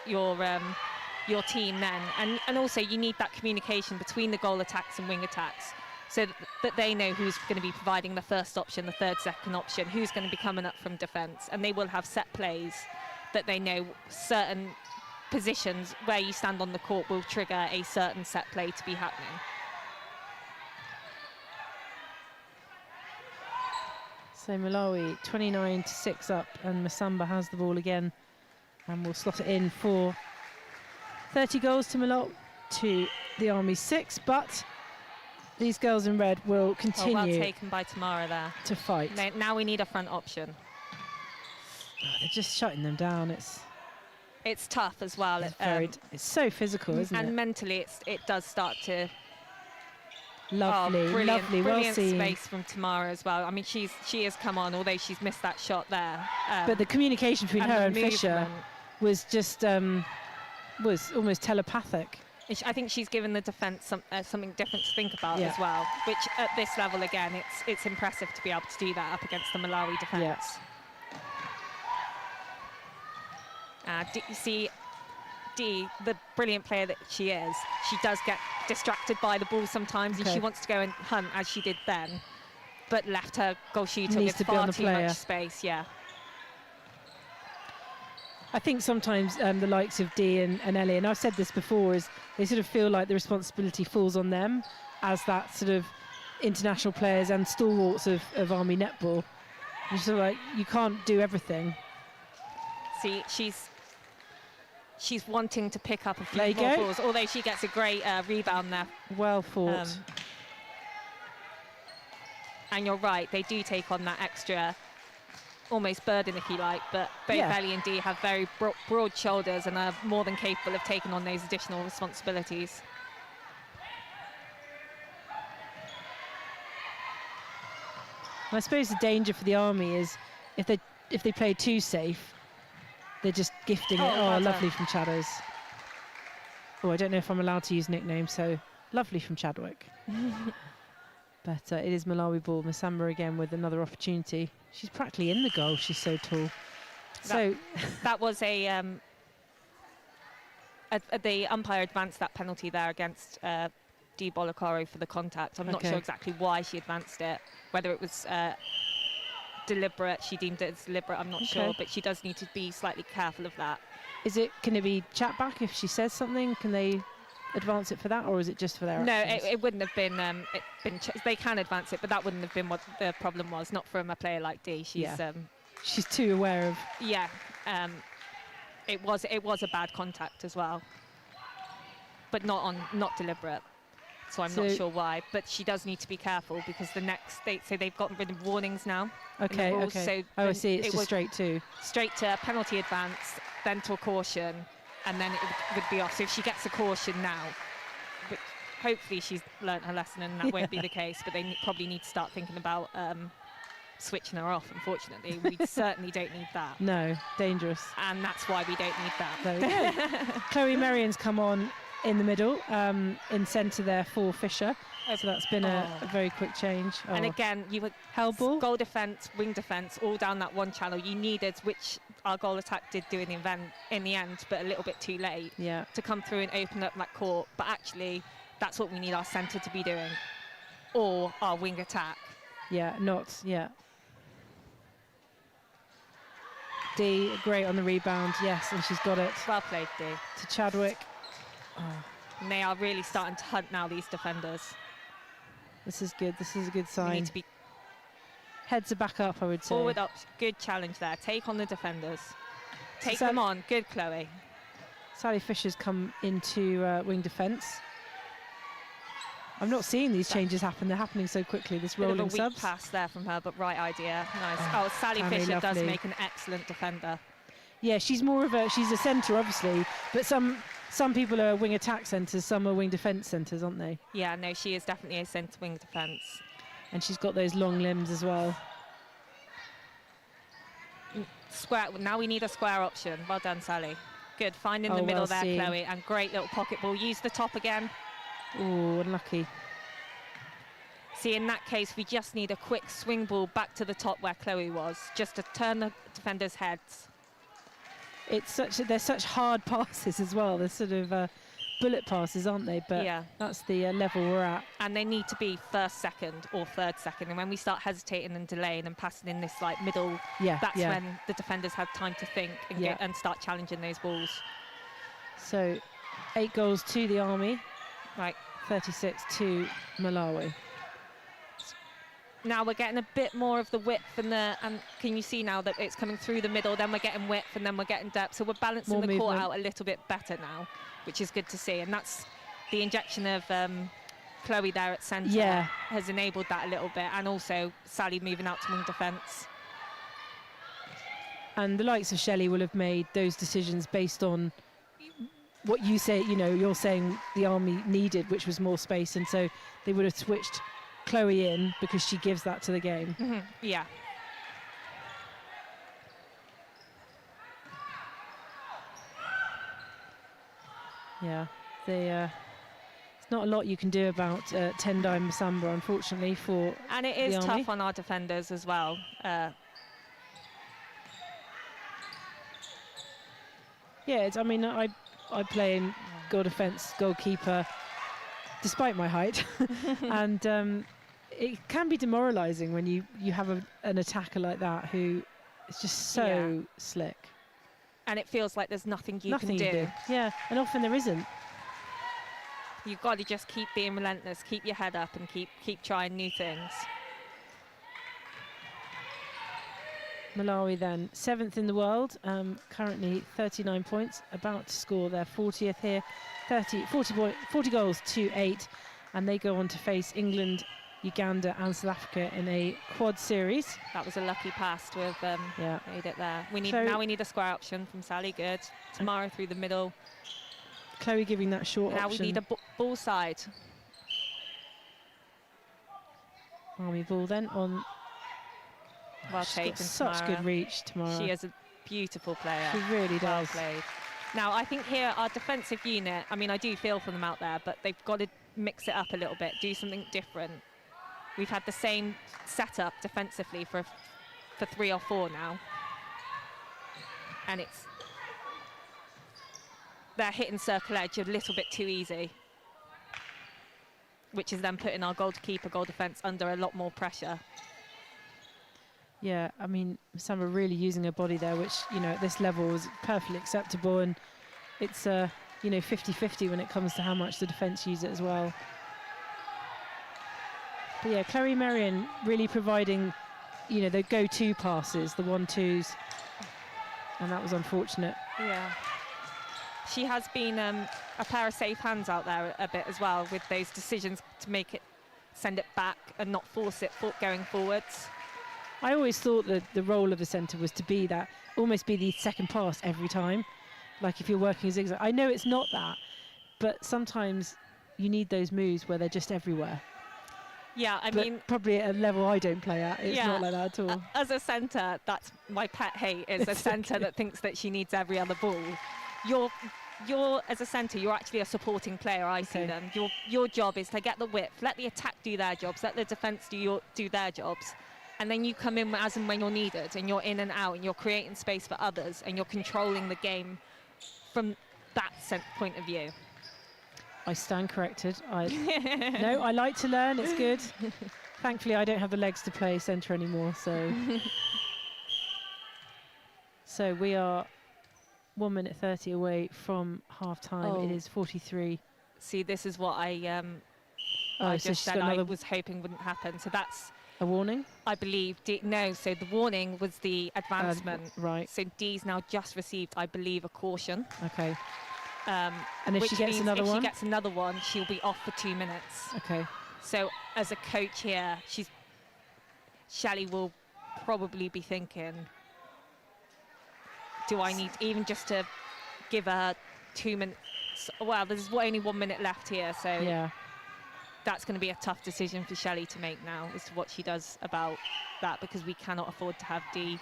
your team then, and also you need that communication between the goal attacks and wing attacks, so that they know who's going to be providing the first option, the third, second option, who's going to be coming up from defence, and they will have set plays that they know certain positions where you stand on the court will trigger a certain set play to be happening. So Malawi 29-6 up, and Musamba has the ball again, and we'll slot it in for 30 goals to the Army's 6, but these girls in red will continue. Well taken by Tamara there. To fight. Now we need a front option. Oh, they're just shutting them down. It's tough as well. It's so physical, isn't it? And mentally, it does start to. Lovely, lovely, well seen. Space from Tamara as well. I mean, she has come on, although she's missed that shot there. But the communication between her and Fisher was just. Was almost telepathic. I think she's given the defence something different to think about as well, which at this level, again, it's impressive to be able to do that up against the Malawi defence. You see Dee, the brilliant player that she is, she does get distracted by the ball sometimes, and she wants to go and hunt as she did then, but left her goal shooter Needs with to be on far the too player. much space. Yeah. I think sometimes the likes of Dee and Ellie, and I've said this before, is they sort of feel like the responsibility falls on them as that sort of international players and stalwarts of Army netball. You're sort of like, you can't do everything. See, she's wanting to pick up a few There you more go. balls, although she gets a great rebound there. Well fought. And you're right, they do take on that extra, almost burden, if you like, but both Yeah. Ellie and Dee have very broad shoulders and are more than capable of taking on those additional responsibilities. I suppose the danger for the Army is if they play too safe, they're just gifting it. well Oh, lovely done. from Chadders. Oh, I don't know if I'm allowed to use nicknames, so lovely from Chadwick. But it is Malawi ball. Masamba again with another opportunity. She's practically in the goal. She's so tall. That was the umpire advanced that penalty there against Dee Bolokaro for the contact. I'm not Okay. sure exactly why she advanced it, whether it was deliberate, she deemed it as deliberate, I'm not sure, but she does need to be slightly careful of that. Can it be chat back if she says something? Can they advance it for that, or is it just for their No, actions? it wouldn't have been. They can advance it, but that wouldn't have been what the problem was. Not from a player like Dee. She's too aware of. Yeah, it was a bad contact as well, but not deliberate. So I'm not sure why, but she does need to be careful because they've gotten rid of warnings now. Okay, rules, okay. So I see. It's it just was straight to. straight to penalty advance, then to a caution, and then it would be off. So if she gets a caution now, which hopefully she's learnt her lesson and that won't be the case, but they probably need to start thinking about switching her off. Unfortunately, we certainly don't need that. No, dangerous. And that's why we don't need that. There we go. Chloe Merrian's come on in the middle, in centre there for Fisher. So that's been a very quick change. And again, you were Hellball. goal defence, wing defence, all down that one channel. You needed, which our goal attack did do in the end, but a little bit too late. Yeah. To come through and open up that court. But actually, that's what we need our centre to be doing, or our wing attack. Yeah, yeah. Dee, great on the rebound, yes, and she's got it. Well played, Dee. To Chadwick. And they are really starting to hunt now, these defenders. This is good. This is a good We sign. need to be Heads are back up, I would say. forward up. Good challenge there. Take on the defenders. Take So- them on. Good, Chloe. Sally Fisher's come into wing defence. I'm not seeing these changes happen. They're happening so quickly. This Bit of rolling a weak subs. pass there from her, but right idea. Nice. Sally Tammy, Fisher does lovely. make an excellent defender. Yeah, she's a centre, obviously, but some people are wing attack centres, some are wing defence centres, aren't they? Yeah, no, she is definitely a centre wing defence. And she's got those long limbs as well. Square. Now we need a square option. Well done, Sally. Good. Find in the Oh, middle well there, seen. Chloe, and great little pocket ball. Use the top again. Oh, unlucky. See, in that case, we just need a quick swing ball back to the top where Chloe was, just to turn the defenders' heads. They're such hard passes as well. They're sort of bullet passes, aren't they? But Yeah. that's the level we're at. And they need to be first, second, or third, second. And when we start hesitating and delaying and passing in this like middle, that's when the defenders have time to think and, and start challenging those balls. So 8 goals to the Army. Right. 36 to Malawi. Now we're getting a bit more of the width and can you see now that it's coming through the middle, then we're getting width and then we're getting depth. So we're balancing More the court movement. out a little bit better now, which is good to see. And that's the injection of Chloe there at centre has enabled that a little bit. And also Sally moving out to wing defence. And the likes of Shelley will have made those decisions based on what you say, you're saying the Army needed, which was more space. And so they would have switched Chloe in because she gives that to the game. Mm-hmm. Yeah. Yeah. It's not a lot you can do about Tendai Masamba, unfortunately, for And it is the Army. tough on our defenders as well. Yeah, I play in goal defence, goalkeeper, despite my height. And it can be demoralising when you have an attacker like that who is just so slick. And it feels like there's nothing you Nothing can do. you do. Yeah, and often there isn't. You've got to just keep being relentless, keep your head up and keep trying new things. Malawi then 7th in the world, currently 39 points, about to score their 40th here, 40 goals to 8, and they go on to face England, Uganda and South Africa in a quad series. That was a lucky pass to have made it there. Now we need a square option from Sally. Good. Tamara through the middle. Chloe giving that short now option. We need a ball side. Army ball then on. Well She's taken, got such Tamara. good reach, Tamara. She is a beautiful player. She really well does. Played. Now I think here our defensive unit, I mean I do feel for them out there, but they've got to mix it up a little bit, do something different. We've had the same setup defensively for 3 or 4 now. And they're hitting circle edge a little bit too easy, which is then putting our goalkeeper, goal defence under a lot more pressure. Yeah, I mean, Samba really using her body there, which, you know, at this level is perfectly acceptable. And it's, 50-50 when it comes to how much the defence use it as well. But yeah, Chloe Marion really providing, the go-to passes, the 1-2s. And that was unfortunate. Yeah. She has been a pair of safe hands out there a bit as well, with those decisions to send it back and not force it going forwards. I always thought that the role of the centre was to almost be the second pass every time. Like if you're working a zigzag. I know it's not that, but sometimes you need those moves where they're just everywhere. Yeah, I but mean, probably at a level I don't play at. It's not like that at all. As a centre, that's my pet hate, is a centre that thinks that she needs every other ball. You're as a centre, you're actually a supporting player. I see them. Your job is to get the width, let the attack do their jobs, let the defence do their jobs, and then you come in as and when you're needed, and you're in and out, and you're creating space for others, and you're controlling the game from that point of view. I stand corrected. No, I like to learn. It's good. Thankfully, I don't have the legs to play centre anymore. So we are 1 minute 30 away from half time. Oh. It is 43. See, this is what I just said I was hoping wouldn't happen. So that's a warning, I believe. No, so the warning was the advancement. Right. So Dee's now just received, I believe, a caution. Okay. And if she gets another one? If she gets another one, she'll be off for 2 minutes. Okay. So as a coach here, Shelley will probably be thinking, do I need even just to give her 2 minutes? Well, there's only 1 minute left here, so yeah, that's going to be a tough decision for Shelley to make now as to what she does about that, because we cannot afford to have Dee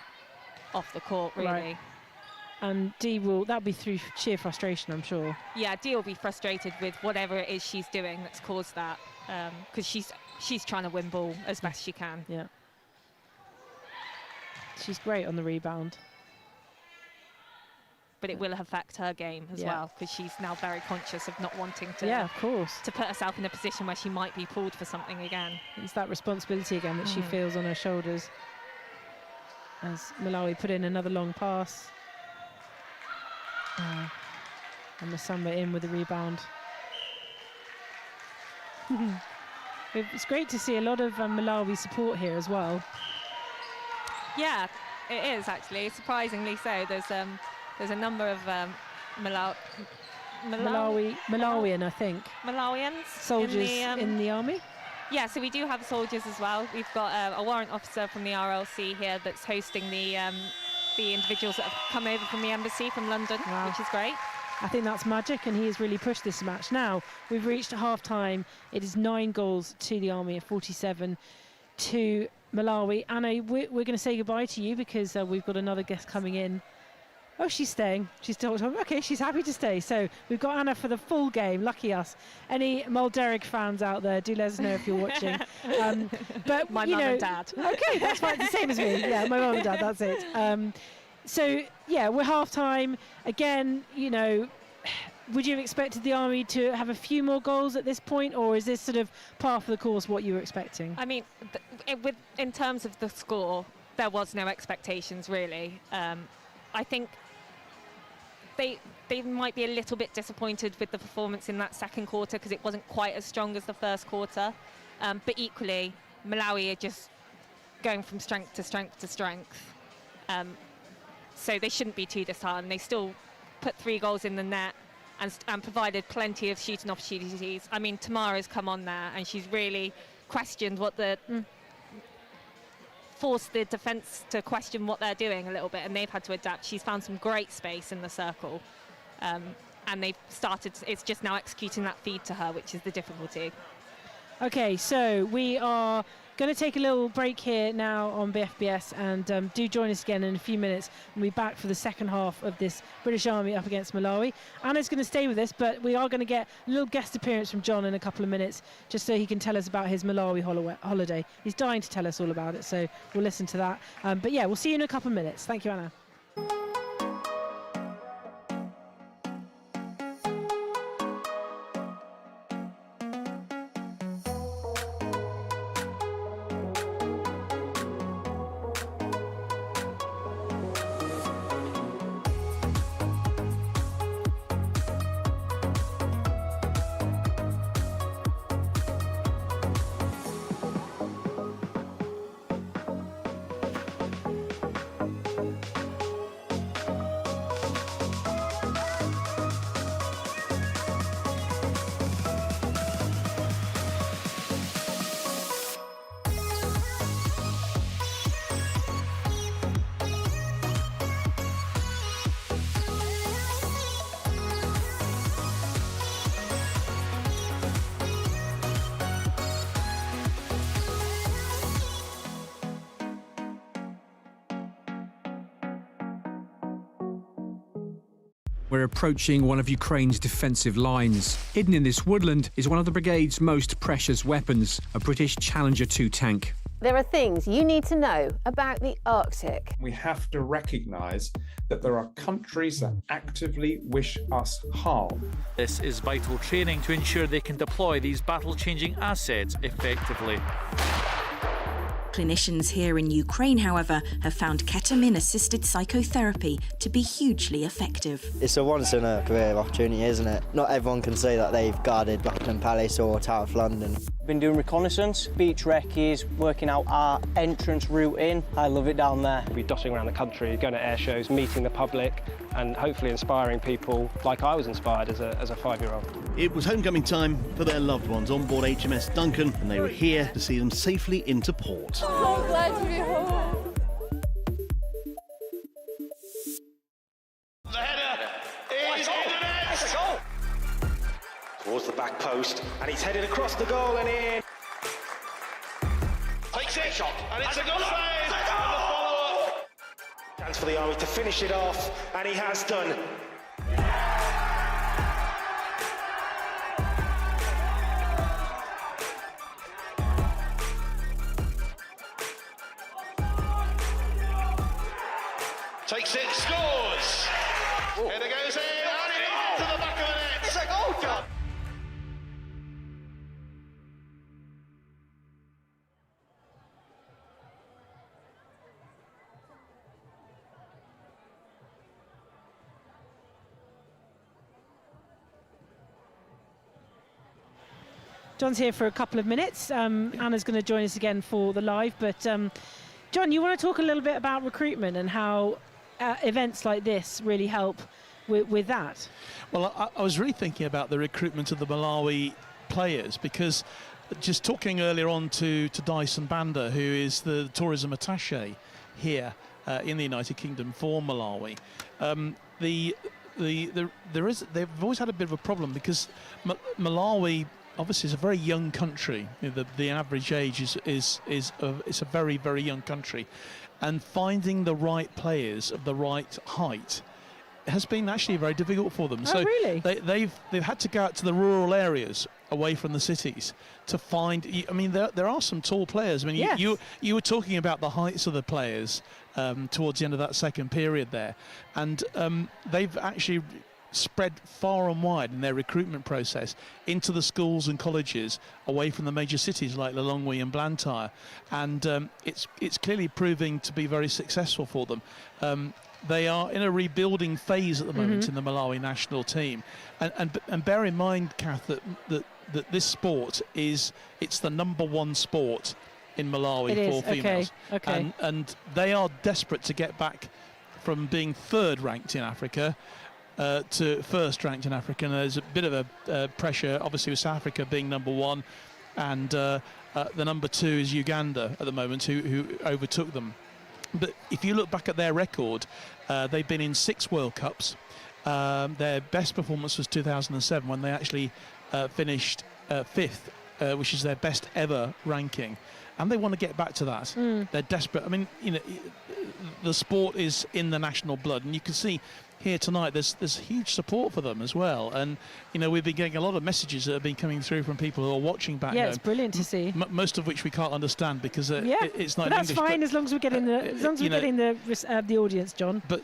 off the court, really. Right. And Dee that'll be through sheer frustration, I'm sure. Yeah, Dee will be frustrated with whatever it is she's doing that's caused that, because she's trying to win ball as best she can. Yeah. She's great on the rebound. But it will affect her game as well, because she's now very conscious of not wanting to. Yeah, of course. To put herself in a position where she might be pulled for something again. It's that responsibility again that she feels on her shoulders. As Malawi put in another long pass. And Masamba in with the rebound. It's great to see a lot of Malawi support here as well. Yeah, it is actually, surprisingly so. There's a number of Malawian, I think. Malawians? Soldiers in the army? Yeah, so we do have soldiers as well. We've got a warrant officer from the RLC here that's hosting the individuals that have come over from the embassy from London, which is great. I think that's magic, and he has really pushed this match. Now, we've reached half-time. It is 9 goals to the Army at 47 to Malawi. Anna, we're going to say goodbye to you because we've got another guest coming in. Oh, she's staying. She's still okay. She's happy to stay. So we've got Anna for the full game. Lucky us. Any Mulderick fans out there, do let us know if you're watching. But my mum and dad. Okay, that's fine. The same as me. Yeah, my mum and dad. That's it. So yeah, we're half time again. would you have expected the Army to have a few more goals at this point, or is this sort of par for the course what you were expecting? I mean, in terms of the score, there was no expectations really. I think they might be a little bit disappointed with the performance in that second quarter because it wasn't quite as strong as the first quarter. But equally, Malawi are just going from strength to strength to strength. So they shouldn't be too disheartened. They still put 3 goals in the net and provided plenty of shooting opportunities. I mean, Tamara's come on there and she's really questioned what forced the defence to question what they're doing a little bit, and they've had to adapt. She's found some great space in the circle, and they've started. It's just now executing that feed to her, which is the difficulty. Okay, so we are going to take a little break here now on BFBS, and do join us again in a few minutes. We'll be back for the second half of this British Army up against Malawi. Anna's going to stay with us, but we are going to get a little guest appearance from John in a couple of minutes, just so he can tell us about his Malawi holiday. He's dying to tell us all about it, so we'll listen to that. But yeah, we'll see you in a couple of minutes. Thank you, Anna. We're approaching one of Ukraine's defensive lines. Hidden in this woodland is one of the brigade's most precious weapons, a British Challenger 2 tank. There are things you need to know about the Arctic. We have to recognise that there are countries that actively wish us harm. This is vital training to ensure they can deploy these battle-changing assets effectively. Clinicians here in Ukraine, however, have found ketamine-assisted psychotherapy to be hugely effective. It's a once-in-a-career opportunity, isn't it? Not everyone can say that they've guarded Buckingham Palace or Tower of London. Been doing reconnaissance, beach recce's, working out our entrance route in. I love it down there. We'll be dotting around the country, going to air shows, meeting the public, and hopefully inspiring people like I was inspired as a 5-year-old. It was homecoming time for their loved ones on board HMS Duncan, and they were here to see them safely into port. So glad to be home. The header is in the net. That's a goal. Towards the back post, and he's headed across the goal and in. Takes it, shot, and it's a good save. And the follow-up. Chance for the Army to finish it off, and he has done. Takes it, scores! Header goes in, and into the back of the net! It's a goal, John! John's here for a couple of minutes. Anna's going to join us again for the live, but John, you want to talk a little bit about recruitment and how events like this really help with that? Well, I was really thinking about the recruitment of the Malawi players, because just talking earlier on to Dyson Banda, who is the tourism attaché here in the United Kingdom for Malawi, they've always had a bit of a problem because Malawi obviously is a very young country. The average age is it's a very, very young country, and finding the right players of the right height has been actually very difficult for them. Oh, so really? they've had to go out to the rural areas away from the cities to find. I mean, there are some tall players. I mean, yes. you were talking about the heights of the players towards the end of that second period there, and they've actually spread far and wide in their recruitment process into the schools and colleges away from the major cities like Lilongwe and Blantyre, and it's clearly proving to be very successful for them. They are in a rebuilding phase at the moment in the Malawi national team, and bear in mind, Kath, that this sport it's the #1 sport in Malawi for females. Okay. And they are desperate to get back from being third ranked in Africa to first ranked in Africa. And there's a bit of a pressure, obviously, with South Africa being #1, and the #2 is Uganda at the moment, who overtook them. But if you look back at their record, they've been in 6 World Cups. Their best performance was 2007, when they actually finished 5th, which is their best ever ranking. And they want to get back to that. They're desperate. I mean, the sport is in the national blood, and you can see here tonight there's huge support for them as well. And we've been getting a lot of messages that have been coming through from people who are watching back home. Yeah, it's brilliant to see. Most of which we can't understand because it's not but in that's English. Fine, as long as we're getting the audience, John. But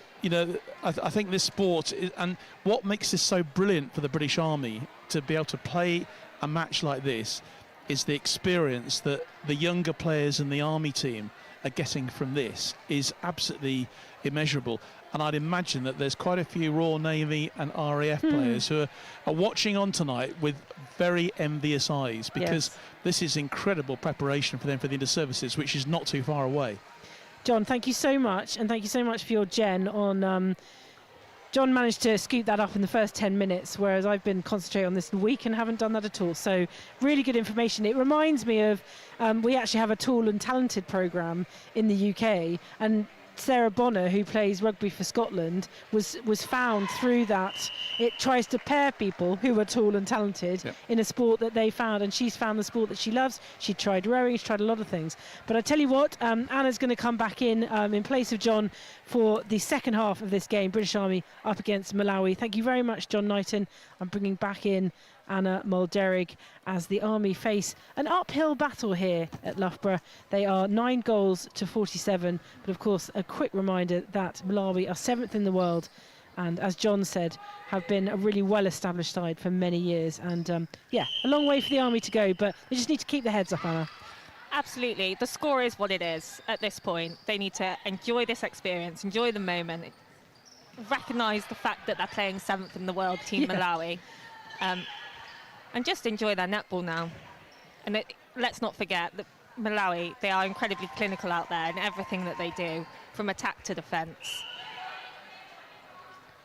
I think this sport and what makes this so brilliant for the British Army to be able to play a match like this is the experience that the younger players in the Army team are getting from this is absolutely immeasurable. And I'd imagine that there's quite a few Royal Navy and RAF players who are watching on tonight with very envious eyes, because this is incredible preparation for them for the inter-services, which is not too far away. John, thank you so much, and thank you so much for your gen on... John managed to scoop that up in the first 10 minutes, whereas I've been concentrating on this week and haven't done that at all. So really good information. It reminds me of, we actually have a tall and talented programme in the UK, and Sarah Bonner, who plays rugby for Scotland, was found through that. It tries to pair people who are tall and talented in a sport that they found, and she's found the sport that she loves. She tried rowing, she tried a lot of things. But I tell you what, Anna's going to come back in place of John for the second half of this game, British Army up against Malawi. Thank you very much, John Knighton. I'm bringing back in Anna Mulderig as the Army face an uphill battle here at Loughborough. They are 9 goals to 47, but of course a quick reminder that Malawi are 7th in the world, and as John said, have been a really well-established side for many years. And a long way for the Army to go, but they just need to keep their heads up, Anna. Absolutely. The score is what it is at this point. They need to enjoy this experience, enjoy the moment, recognise the fact that they're playing 7th in the world, Team Malawi. And just enjoy their netball now. And let's not forget that Malawi, they are incredibly clinical out there in everything that they do, from attack to defence.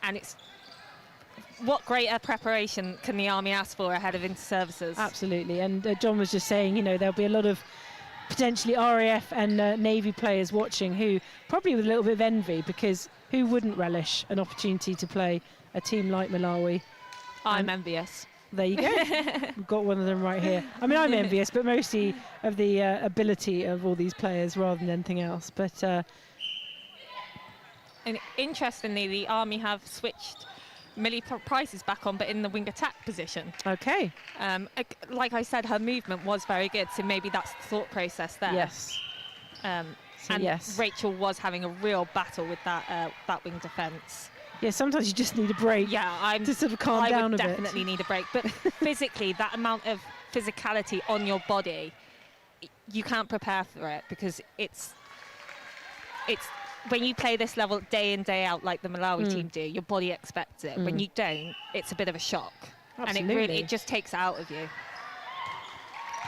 And it's what greater preparation can the Army ask for ahead of inter-services? Absolutely. And John was just saying, there'll be a lot of potentially RAF and Navy players watching who probably with a little bit of envy, because who wouldn't relish an opportunity to play a team like Malawi? I'm envious. There you go. We've got one of them right here. I mean, I'm envious, but mostly of the ability of all these players rather than anything else. But and interestingly, the Army have switched Millie Price's back on, but in the wing attack position. Okay. Like I said, her movement was very good, so maybe that's the thought process there. Yes. And yes. Rachel was having a real battle with that wing defence. Yeah, sometimes you just need a break. Yeah, to sort of calm down a bit. I would definitely need a break. But physically, that amount of physicality on your body, you can't prepare for it, because it's when you play this level day in, day out like the Malawi team do, your body expects it. When you don't, it's a bit of a shock. Absolutely. And it just takes it out of you,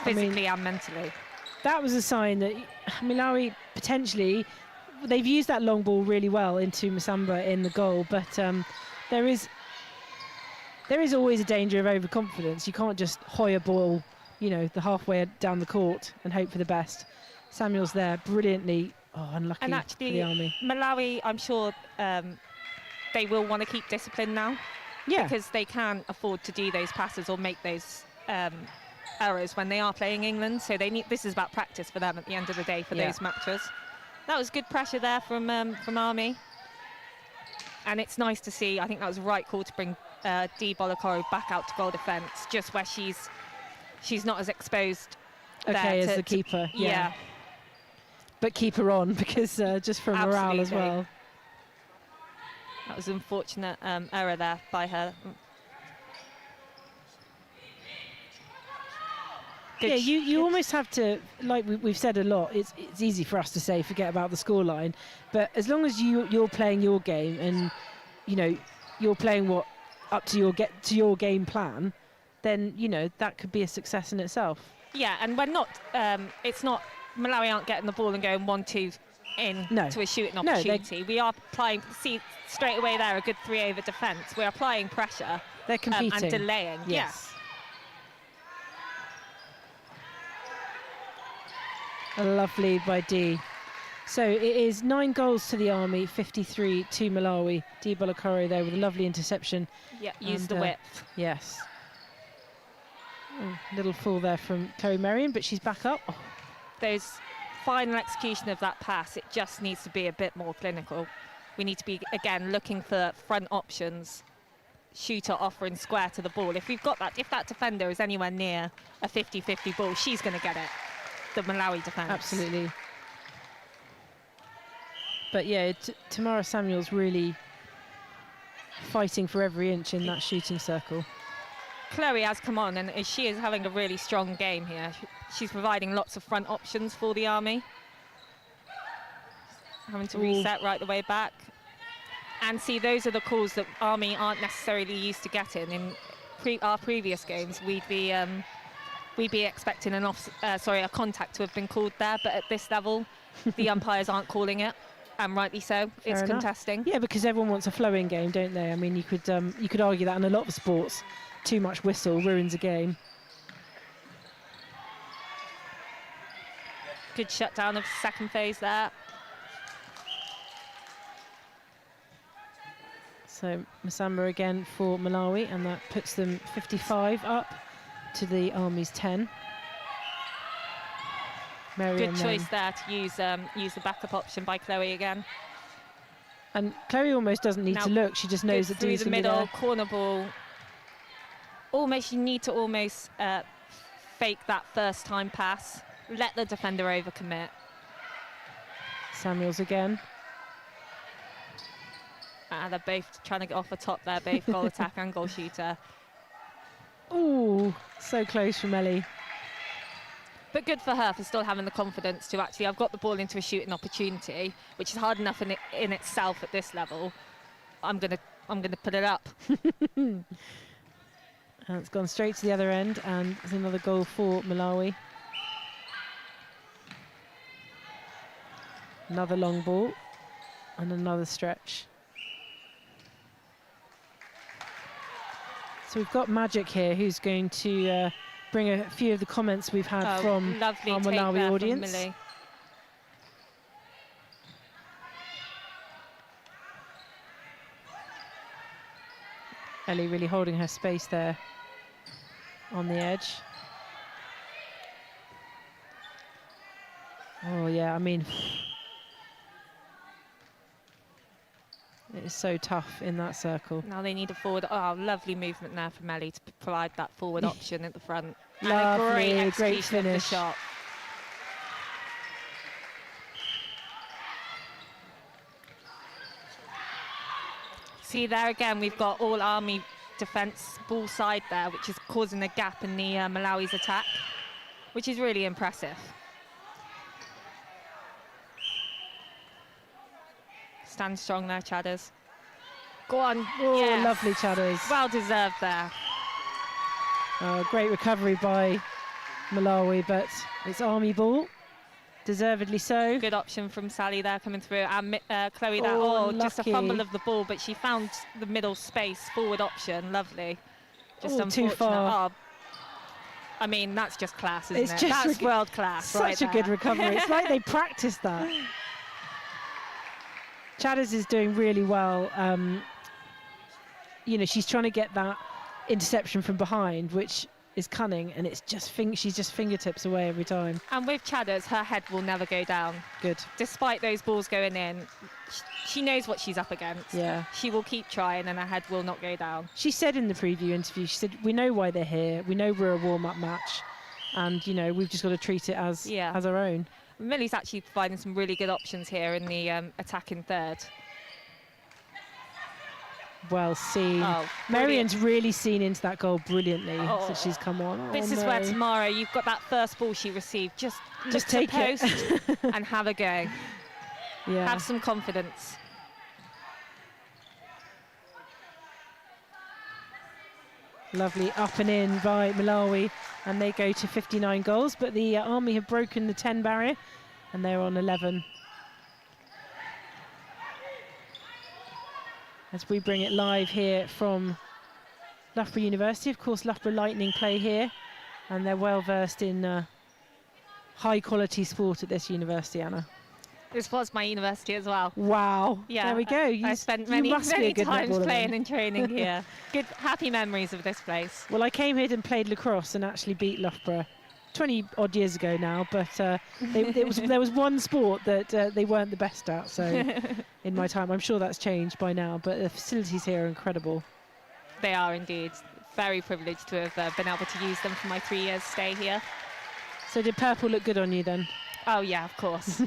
physically and mentally. That was a sign that Malawi potentially... They've used that long ball really well into Musamba in the goal, but there is always a danger of overconfidence. You can't just hoy a ball, the halfway down the court and hope for the best. Samuel's there brilliantly. Oh, unlucky and actually, for the Army. Malawi, I'm sure they will want to keep discipline now. Yeah. Because they can't afford to do those passes or make those errors when they are playing England. So this is about practice for them at the end of the day for those matches. That was good pressure there from Army. And it's nice to see. I think that was the right call to bring Dee Bolokoro back out to goal defence, just where she's not as exposed as the keeper. Yeah. But keep her on, because just for morale as well. That was an unfortunate error there by her. Yeah, you almost have to, like we've said a lot, it's easy for us to say forget about the scoreline, but as long as you're playing your game and, you know, you're playing what up to your game plan, then, you know, that could be a success in itself. Yeah, and we're not, it's not, Malawi aren't getting the ball and going 1-2 in to a shooting opportunity. We are applying, see straight away there, a good 3-over defence. We're applying pressure. They're competing. And delaying, yes. Lovely by Dee. So it is 9 goals to the Army, 53 to Malawi. Dee Bolokoro there with a lovely interception. Yeah, use the width. Yes. Oh, little fall there from Chloe Merriam, but she's back up. Oh. Those final execution of that pass, it just needs to be a bit more clinical. We need to be, again, looking for front options. Shooter offering square to the ball. If we've got that, if that defender is anywhere near a 50-50 ball, she's going to get it. The Malawi defence. Absolutely. But yeah, Tamara Samuel's really fighting for every inch in that shooting circle. Chloe has come on, and she is having a really strong game here. She's providing lots of front options for the Army. Having to reset right the way back. And see, those are the calls that Army aren't necessarily used to getting. In our previous games, we'd be expecting a contact to have been called there, but at this level, the umpires aren't calling it, and rightly so. It's contesting. Yeah, because everyone wants a flowing game, don't they? I mean, you could argue that in a lot of sports. Too much whistle ruins a game. Good shutdown of the second phase there. So Masamba again for Malawi, and that puts them 55 up to the Army's 10. Good choice there to use the backup option by Chloe again. And Chloe almost doesn't need to look; she just knows that Dee's through the middle, corner ball. Almost, you need to almost fake that first time pass. Let the defender overcommit. Samuels again. They're both trying to get off the top there, both goal attack and goal shooter. Ooh, so close from Ellie. But good for her for still having the confidence to actually, I've got the ball into a shooting opportunity, which is hard enough in itself at this level. I'm gonna put it up. And it's gone straight to the other end, and there's another goal for Malawi. Another long ball and another stretch. So we've got Magic here, who's going to bring a few of the comments we've had from our Malawi audience. Ellie really holding her space there on the edge. Oh yeah, I mean, it is so tough in that circle. Now they need a forward. Oh, lovely movement there from Ellie to provide that forward option at the front. Lovely, and a great finish. Of the shot. See there again, we've got all Army defence ball side there, which is causing a gap in the Malawi's attack, which is really impressive. Stand strong there, Chadders. Go on. Oh, yes. Lovely Chadders. Well deserved there. Great recovery by Malawi, but it's Army ball. Deservedly so. Good option from Sally there coming through. And Chloe there. Just a fumble of the ball, but she found the middle space, forward option. Lovely. Just unfortunate. Too far. Oh, I mean, that's just class, isn't it? That's world class. Such a good recovery. It's like they practiced that. Chadders is doing really well. You know, she's trying to get that interception from behind, which is cunning, and it's just she's just fingertips away every time. And with Chadders, her head will never go down. Good. Despite those balls going in, she knows what she's up against. Yeah. She will keep trying, and her head will not go down. She said in the preview interview, she said, we know why they're here. We know we're a warm-up match, and, you know, we've just got to treat it as our own. Millie's actually providing some really good options here in the attacking third. Well seen. Oh, Marian's really seen into that goal brilliantly Oh. since she's come on. This is where tomorrow you've got that first ball she received. Just look to take it. post and have a go. Yeah. Have some confidence. Lovely up and in by Malawi, and they go to 59 goals, but the Army have broken the 10 barrier and they're on 11. As we bring it live here from Loughborough University. Of course, Loughborough Lightning play here, and they're well versed in high quality sport at this university, Anna. This was my university as well. Wow. Yeah. There we go. I spent many must be a good times netballer playing then. and training here. Good, happy memories of this place. Well, I came here and played lacrosse and actually beat Loughborough 20 odd years ago now, but there was one sport that they weren't the best at, so in my time. I'm sure that's changed by now, but the facilities here are incredible. They are indeed. Very privileged to have been able to use them for my 3 years stay here. So did purple look good on you then? Oh yeah, of course.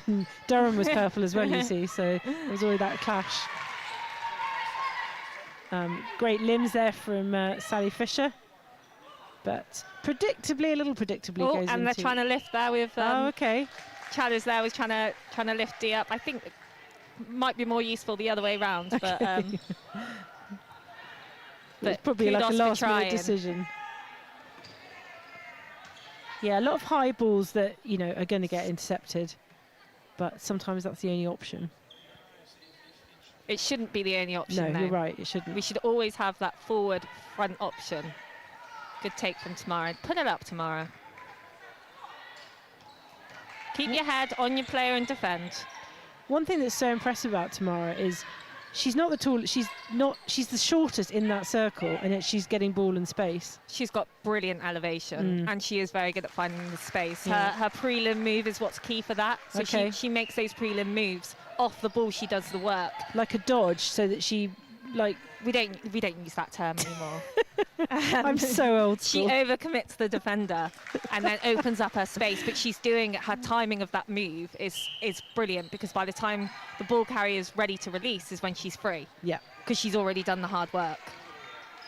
Durham was purple as well, you see, so there was always that clash. Great limbs there from Sally Fisher, but a little predictably goes into... and they're trying to lift there with... oh, okay. Chadders there was trying to lift Dee up. I think it might be more useful the other way round, but... It's probably like a last-minute decision. Yeah, a lot of high balls that, are going to get intercepted, but sometimes that's the only option. It shouldn't be the only option, No, though. you're right, it shouldn't. We should always have that forward front option. Good take from Tamara. Put it up, Tamara. Keep your head on your player and defend. One thing that's so impressive about Tamara is she's not the tallest, she's the shortest in that circle, and yet she's getting ball in space. She's got brilliant elevation, and she is very good at finding the space. Yeah. Her prelim move is what's key for that. So Okay. she makes those prelim moves. Off the ball, she does the work. Like a dodge, so that she, we don't use that term anymore. I'm so old She school. overcommits the defender and then opens up her space, but she's doing her timing of that move is brilliant, because by the time the ball carrier is ready to release is when she's free. Yeah. Because she's already done the hard work.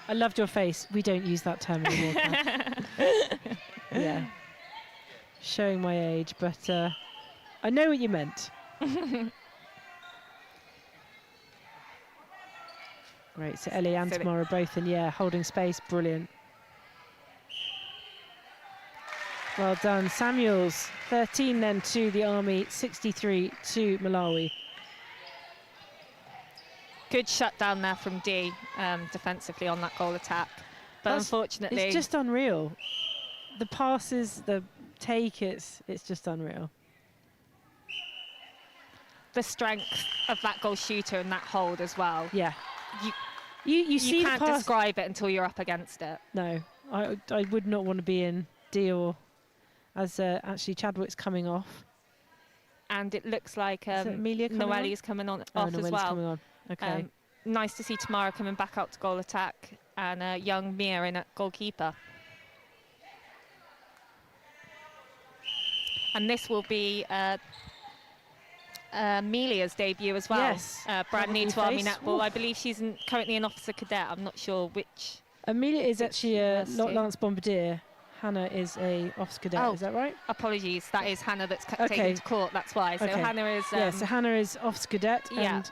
I loved your face. We don't use that term anymore. Yeah. Showing my age, but I know what you meant. Great, so Ellie and Tamara both in, holding space, brilliant. Well done. Samuels, 13 then to the Army, 63 to Malawi. Good shutdown there from Dee defensively on that goal attack. But unfortunately... It's just unreal. The passes, the take, it's just unreal. The strength of that goal shooter and that hold as well. Yeah. You see you can't the pass. describe it until you're up against it. No, I would not want to be in Dee or as actually Chadwick's coming off. And it looks like Amelia Noelle is coming off as Noelle's well. coming on. Okay. Nice to see Tamara coming back out to goal attack, and young Mia in at goalkeeper. And this will be Amelia's debut as well. Yes. Brand new to Army face. Netball. Oof. I believe she's currently an officer cadet. I'm not sure which. Amelia is actually a university. Lance Bombardier. Hannah is a officer cadet. Is that right? Apologies. That is Hannah that's taken to court. That's why. So Okay. Hannah is. So Hannah is officer cadet, and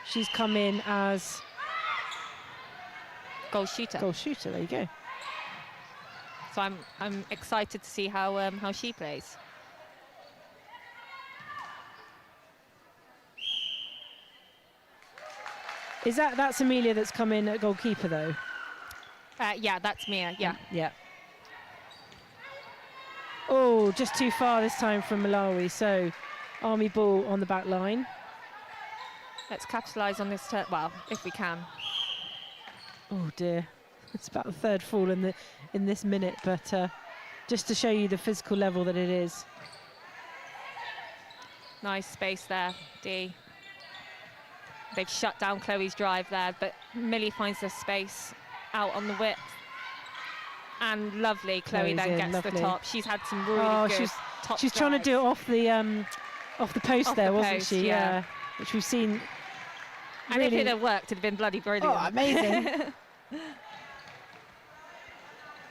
she's come in as goal shooter. Goal shooter. There you go. So I'm excited to see how she plays. That's Amelia that's come in at goalkeeper though? Yeah, that's Mia. Yeah. Yeah. Oh, just too far this time from Malawi. So, Army ball on the back line. Let's capitalise on this turn. Well, if we can. Oh dear, it's about the third fall in this minute, but just to show you the physical level that it is. Nice space there, Dee. They've shut down Chloe's drive there, but Millie finds the space out on the width. And lovely, Chloe Chloe's then in, gets lovely. the top. She's had some really good top she's trying to do it off the post Off there, the wasn't post, she? yeah. Which we've seen And really... if it had worked, it'd have been bloody brilliant. Oh, amazing.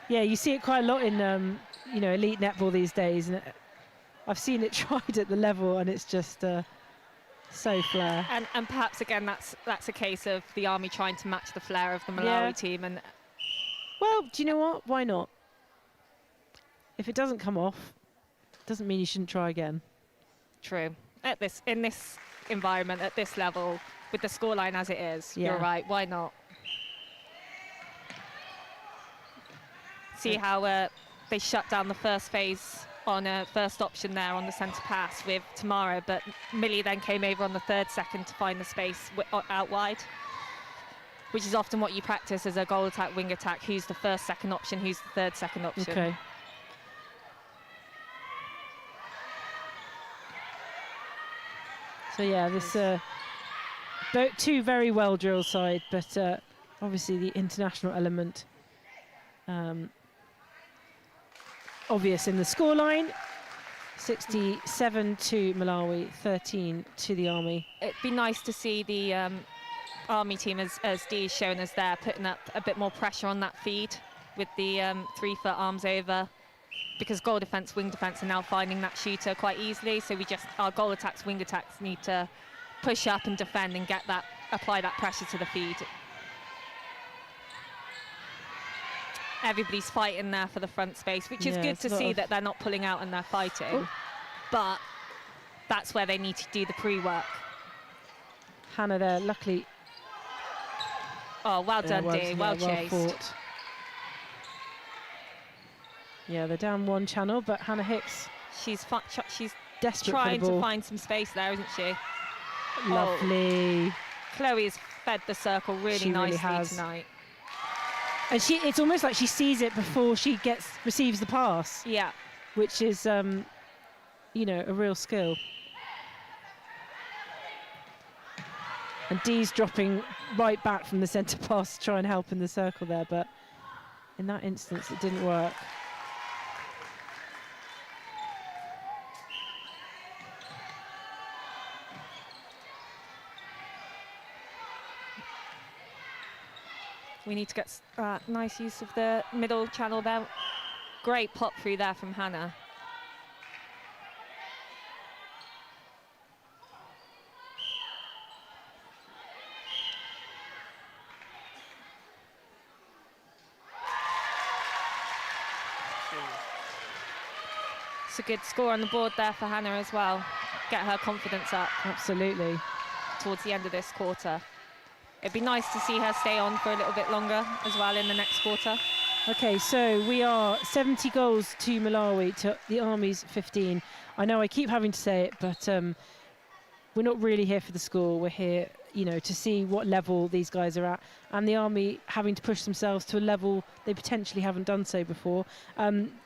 Yeah, you see it quite a lot in, elite netball these days. And I've seen it tried at the level, and it's just so flair. And perhaps, again, that's a case of the Army trying to match the flair of the Malawi team. And well, do you know what? Why not? If it doesn't come off, doesn't mean you shouldn't try again. True. In this environment, at this level, with the scoreline as it is, you're right. Why not? See how they shut down the first phase on a first option there on the centre pass with Tamara, but Millie then came over on the third second to find the space out wide, which is often what you practice as a goal attack, wing attack. Who's the first, second option? Who's the third, second option? Okay. So yeah, this two very well drilled side, but obviously the international element obvious in the scoreline. 67 to Malawi, 13 to the Army. It'd be nice to see the Army team, as Dee's shown us there, putting up a bit more pressure on that feed with the 3-foot arms over, because goal defence, wing defence are now finding that shooter quite easily. So our goal attacks, wing attacks need to push up and defend and apply that pressure to the feed. Everybody's fighting there for the front space, which is good to see that they're not pulling out and they're fighting. But that's where they need to do the pre-work. Hannah there, luckily. Oh, well done, Dee. Well chased. Fought. Yeah, they're down one channel, but Hannah Hicks, she's desperate trying for the ball. to find some space there, isn't she? Lovely. Oh, Chloe's fed the circle really nicely tonight. And it's almost like she sees it before she receives the pass. Yeah. Which is, a real skill. And Dee's dropping right back from the centre pass to try and help in the circle there, but in that instance it didn't work. We need to get nice use of the middle channel there. Great pop through there from Hannah. It's a good score on the board there for Hannah as well. Get her confidence up. Absolutely. Towards the end of this quarter. It'd be nice to see her stay on for a little bit longer as well in the next quarter. Okay, so we are 70 goals to Malawi, to the Army's 15. I know I keep having to say it, but we're not really here for the score. We're here, to see what level these guys are at, and the Army having to push themselves to a level they potentially haven't done so before.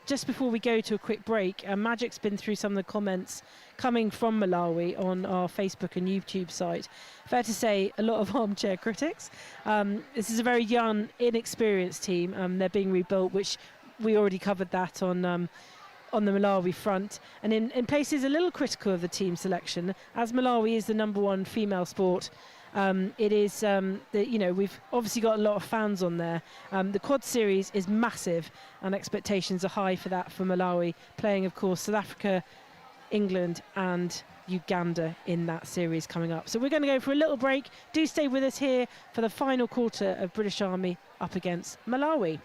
Just before we go to a quick break, Magic's been through some of the comments coming from Malawi on our Facebook and YouTube site. Fair to say, a lot of armchair critics. This is a very young, inexperienced team. They're being rebuilt, which we already covered that on the Malawi front, and in places a little critical of the team selection, as Malawi is the #1 female sport. It is, we've obviously got a lot of fans on there. The quad series is massive, and expectations are high for that for Malawi, playing, of course, South Africa, England and Uganda in that series coming up. So we're going to go for a little break. Do stay with us here for the final quarter of British Army up against Malawi.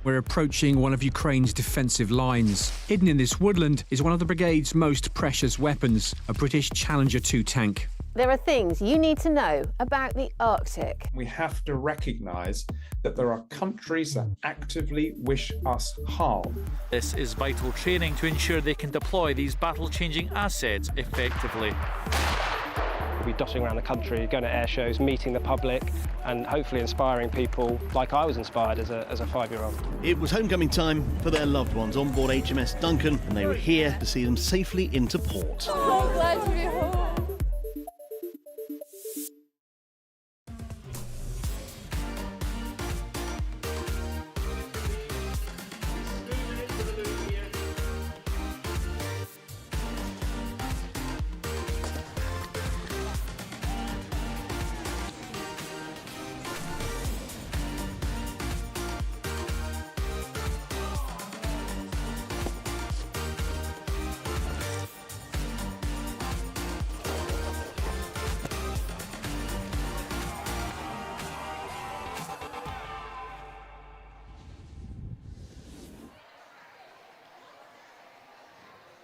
We're approaching one of Ukraine's defensive lines. Hidden in this woodland is one of the brigade's most precious weapons, a British Challenger 2 tank. There are things you need to know about the Arctic. We have to recognise that there are countries that actively wish us harm. This is vital training to ensure they can deploy these battle-changing assets effectively. We'll be dotting around the country, going to air shows, meeting the public, and hopefully inspiring people like I was inspired as a 5-year-old. It was homecoming time for their loved ones on board HMS Duncan, and they were here to see them safely into port. So glad to be home.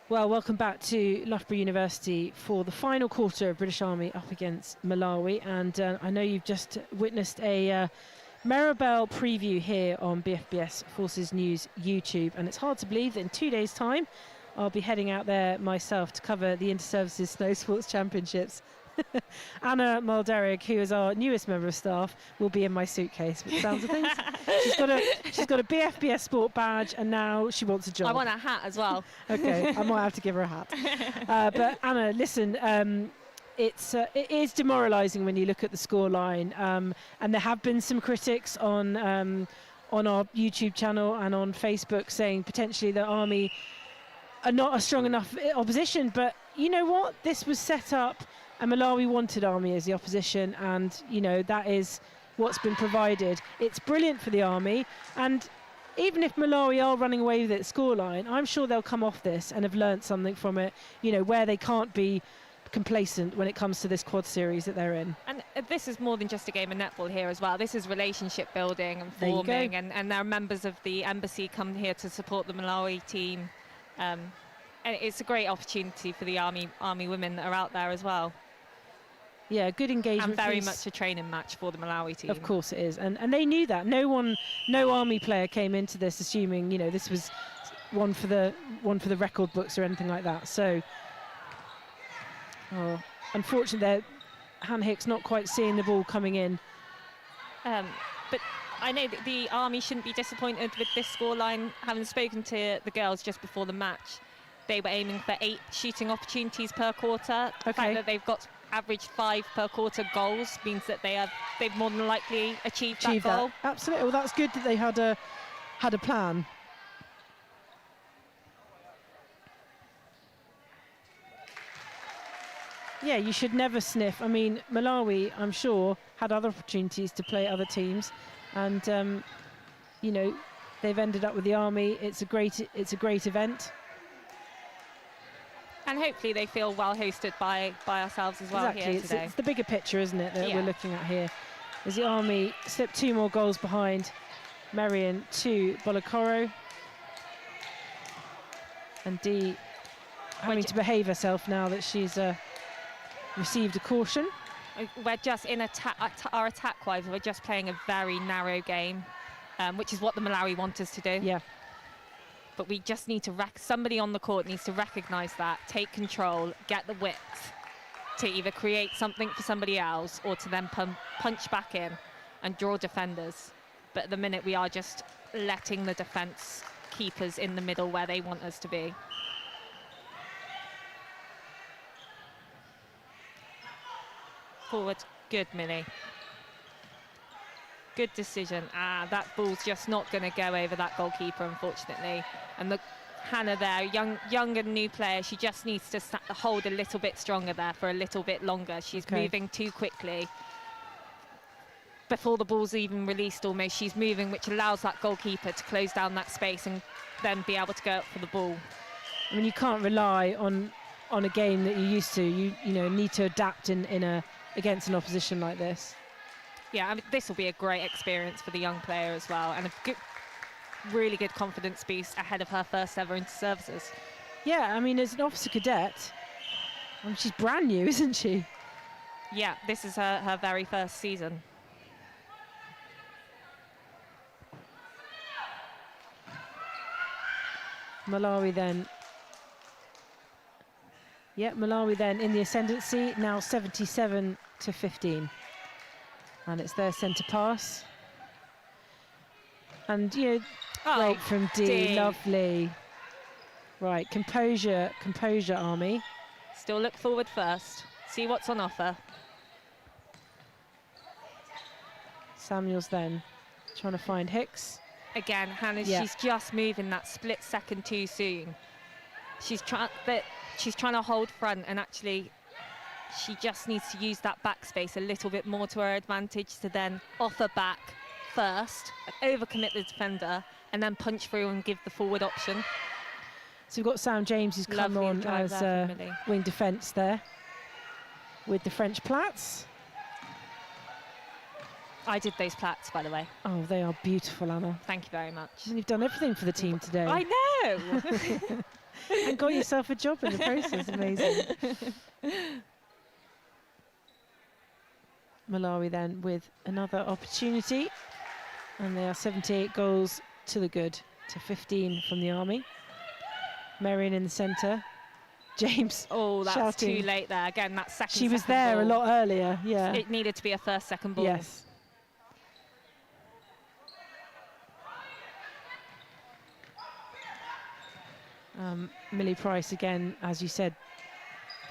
Well, welcome back to Loughborough University for the final quarter of British Army up against Malawi. And I know you've just witnessed a Maribel preview here on BFBS Forces News YouTube. And it's hard to believe that in 2 days' time, I'll be heading out there myself to cover the Inter-Services Snow Sports Championships. Anna Mulderig, who is our newest member of staff, will be in my suitcase, with the sounds of things. She's got a BFBS sport badge, and now she wants a job. I want a hat as well. Okay, I might have to give her a hat. But Anna, listen, it is demoralising when you look at the scoreline, and there have been some critics on our YouTube channel and on Facebook saying potentially the Army are not a strong enough opposition. But you know what? This was set up. And Malawi wanted Army as the opposition, and that is what's been provided. It's brilliant for the Army, and even if Malawi are running away with its scoreline, I'm sure they'll come off this and have learnt something from it, where they can't be complacent when it comes to this quad series that they're in. And this is more than just a game of netball here as well. This is relationship building and forming, and there are members of the embassy come here to support the Malawi team. And it's a great opportunity for the Army women that are out there as well. Yeah, good engagement. And very much a training match for the Malawi team. Of course it is, and they knew that. No Army player came into this assuming this was one for the record books or anything like that. So, unfortunately, Han Hicks not quite seeing the ball coming in. But I know that the Army shouldn't be disappointed with this scoreline. Having spoken to the girls just before the match, they were aiming for 8 shooting opportunities per quarter. The fact that they've got average 5 per quarter goals means that they've more than likely achieved that goal. Absolutely. Well, that's good that they had a plan. Yeah, you should never sniff. I mean, Malawi, I'm sure, had other opportunities to play other teams, and they've ended up with the Army. It's a great event. And hopefully they feel well hosted by ourselves as well here today. It's the bigger picture, isn't it, that we're looking at here. As the Army slipped 2 more goals behind Marion to Bolokoro. And Dee having to behave herself now that she's received a caution. We're just in our attack-wise, we're just playing a very narrow game, which is what the Malawi want us to do. Yeah. But we just need to somebody on the court needs to recognise that, take control, get the width to either create something for somebody else or to then punch back in and draw defenders. But at the minute, we are just letting the defence keep us in the middle where they want us to be. Forward, good, Millie. Good decision. That ball's just not going to go over that goalkeeper, unfortunately. And the Hannah there, young and new player, she just needs to hold a little bit stronger there for a little bit longer. She's moving too quickly. Before the ball's even released almost, she's moving, which allows that goalkeeper to close down that space and then be able to go up for the ball. I mean, you can't rely on a game that you're used to. You need to adapt against an opposition like this. Yeah, I mean, this will be a great experience for the young player as well, and a really good confidence boost ahead of her first ever Inter-Services. Yeah, I mean, as an officer cadet, she's brand new, isn't she? Yeah, this is her very first season. Malawi then Yeah, Malawi then in the ascendancy, now 77-15. And it's their centre pass. And, you know, great from D, lovely. Right, composure, Army. Still look forward first, see what's on offer. Samuels then trying to find Hicks. Again, Hannah, she's just moving that split second too soon. She's trying to hold front, and actually she just needs to use that backspace a little bit more to her advantage to then offer back first, overcommit the defender, and then punch through and give the forward option. So we've got Sam James who's come on as wing defence there with the French plats. I did those plats, by the way. Oh, they are beautiful, Anna. Thank you very much. And you've done everything for the team today. I know! And got yourself a job in the process. Amazing. Malawi then with another opportunity. And they are 78 goals to the good, to 15 from the Army. Marion in the centre. James that's shouting. too late there. Again, that second She was there ball. a lot earlier, yeah. It needed to be a first, second ball. Yes. Millie Price again, as you said.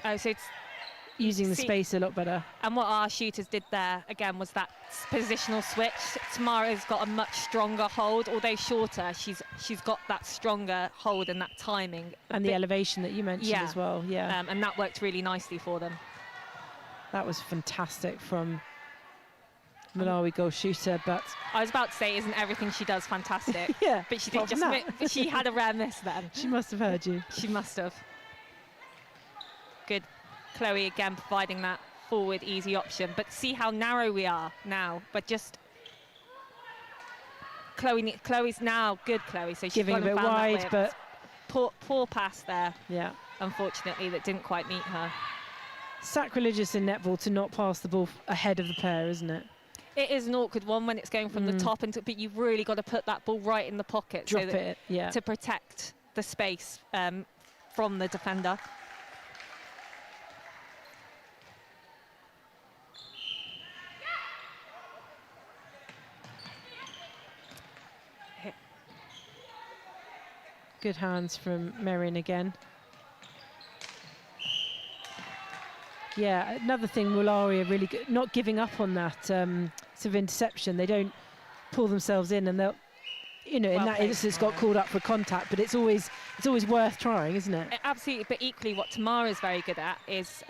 So it's using the space a lot better. And what our shooters did there, again, was that positional switch. Tamara's got a much stronger hold, although shorter, she's got that stronger hold and that timing. And the elevation that you mentioned as well, yeah. And that worked really nicely for them. That was fantastic from Malawi goal shooter, but... I was about to say, isn't everything she does fantastic? Yeah. But she did but she had a rare miss then. She must have heard you. She must have. Good. Chloe again providing that forward easy option, but see how narrow we are now. But just Chloe's now good. Chloe, so she's giving a bit wide, but poor pass there. Yeah, unfortunately that didn't quite meet her. Sacrilegious in netball to not pass the ball ahead of the player, isn't it? It is an awkward one when it's going from the top, but you've really got to put that ball right in the pocket, drop it, to protect the space from the defender. Good hands from Merrin again. Yeah, another thing, Malawi are really good, not giving up on that sort of interception. They don't pull themselves in, and they'll, you know, in that instance, got called up for contact. But it's always worth trying, isn't it? Absolutely. But equally, what Tamara is very good at is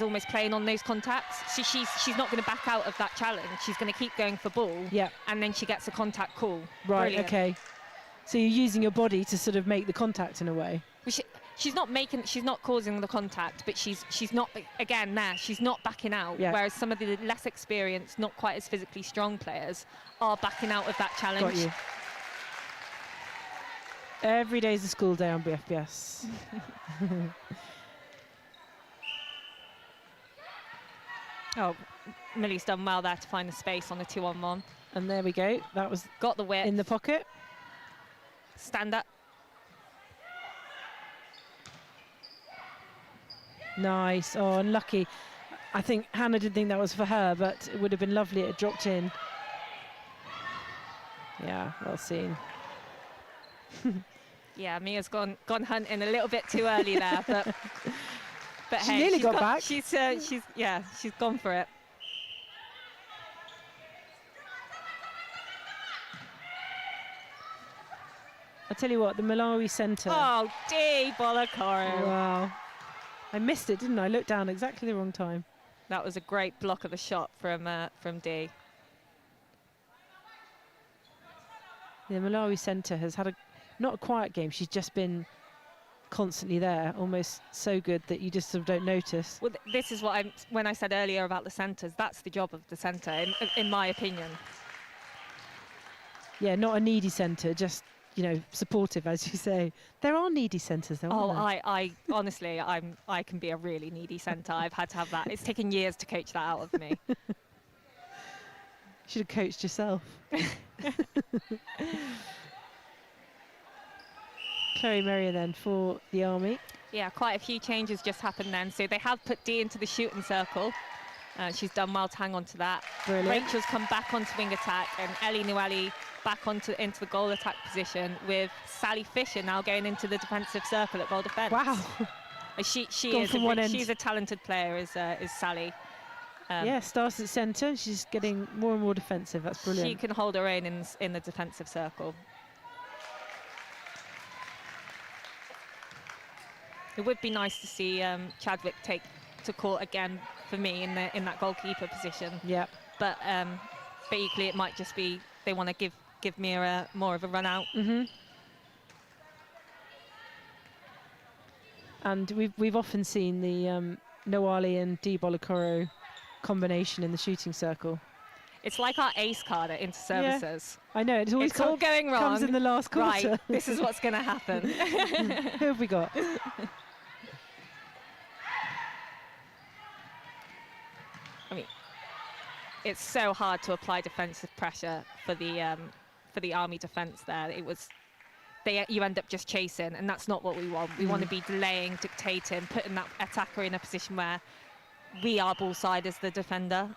almost playing on those contacts. She's not going to back out of that challenge. She's going to keep going for ball. Yeah. And then she gets a contact call. Right. Brilliant. Okay. So you're using your body to sort of make the contact in a way. She's not causing the contact, but she's not, again, there, she's not backing out. Yeah. Whereas some of the less experienced, not quite as physically strong players are backing out of that challenge. Got you. Every day's a school day on BFBS. Oh, Millie's done well there to find the space on the 2-on-1. And there we go. That was got the width in the pocket. Stand up. Nice. Oh, unlucky. I think Hannah didn't think that was for her, but it would have been lovely. It dropped in. Yeah, well seen. Yeah, Mia's gone hunting a little bit too early there, but she hey, nearly got back. She's gone for it. I'll tell you what, the Malawi centre. Oh, D. Bolakoro. Wow. I missed it, didn't I? I looked down exactly the wrong time. That was a great block of the shot from D. The Malawi centre has had not a quiet game. She's just been constantly there, almost so good that you just sort of don't notice. Well, this is what when I said earlier about the centres, that's the job of the centre, in my opinion. Yeah, not a needy centre, just, you know, supportive, as you say. There are needy centres, though. Oh, aren't there? I honestly, I can be a really needy centre. I've had to have that. It's taken years to coach that out of me. Should have coached yourself. Chloe Merrier then for the Army. Yeah, quite a few changes just happened then. So they have put Dee into the shooting circle. She's done well to hang on to that. Brilliant. Rachel's come back onto wing attack, and Ellie Nwali back into the goal attack position, with Sally Fisher now going into the defensive circle at goal defence. Wow. She's a talented player, is Sally. Yeah, starts at centre. She's getting more and more defensive. That's brilliant. She can hold her own in the defensive circle. It would be nice to see Chadwick take to court again for me in that goalkeeper position. Yeah. But equally, it might just be they want to give Mira more of a run out. And we've often seen the Nwali and Dee Bolokoro combination in the shooting circle. It's like our ace card at Inter-Services. Yeah, I know, it's always all going wrong. Comes in the last quarter. Right, this is what's going to happen. Who have we got? I mean, it's so hard to apply defensive pressure for the Army defence there. You end up just chasing, and that's not what we want. We want to be delaying, dictating, putting that attacker in a position where we are ball side as the defender.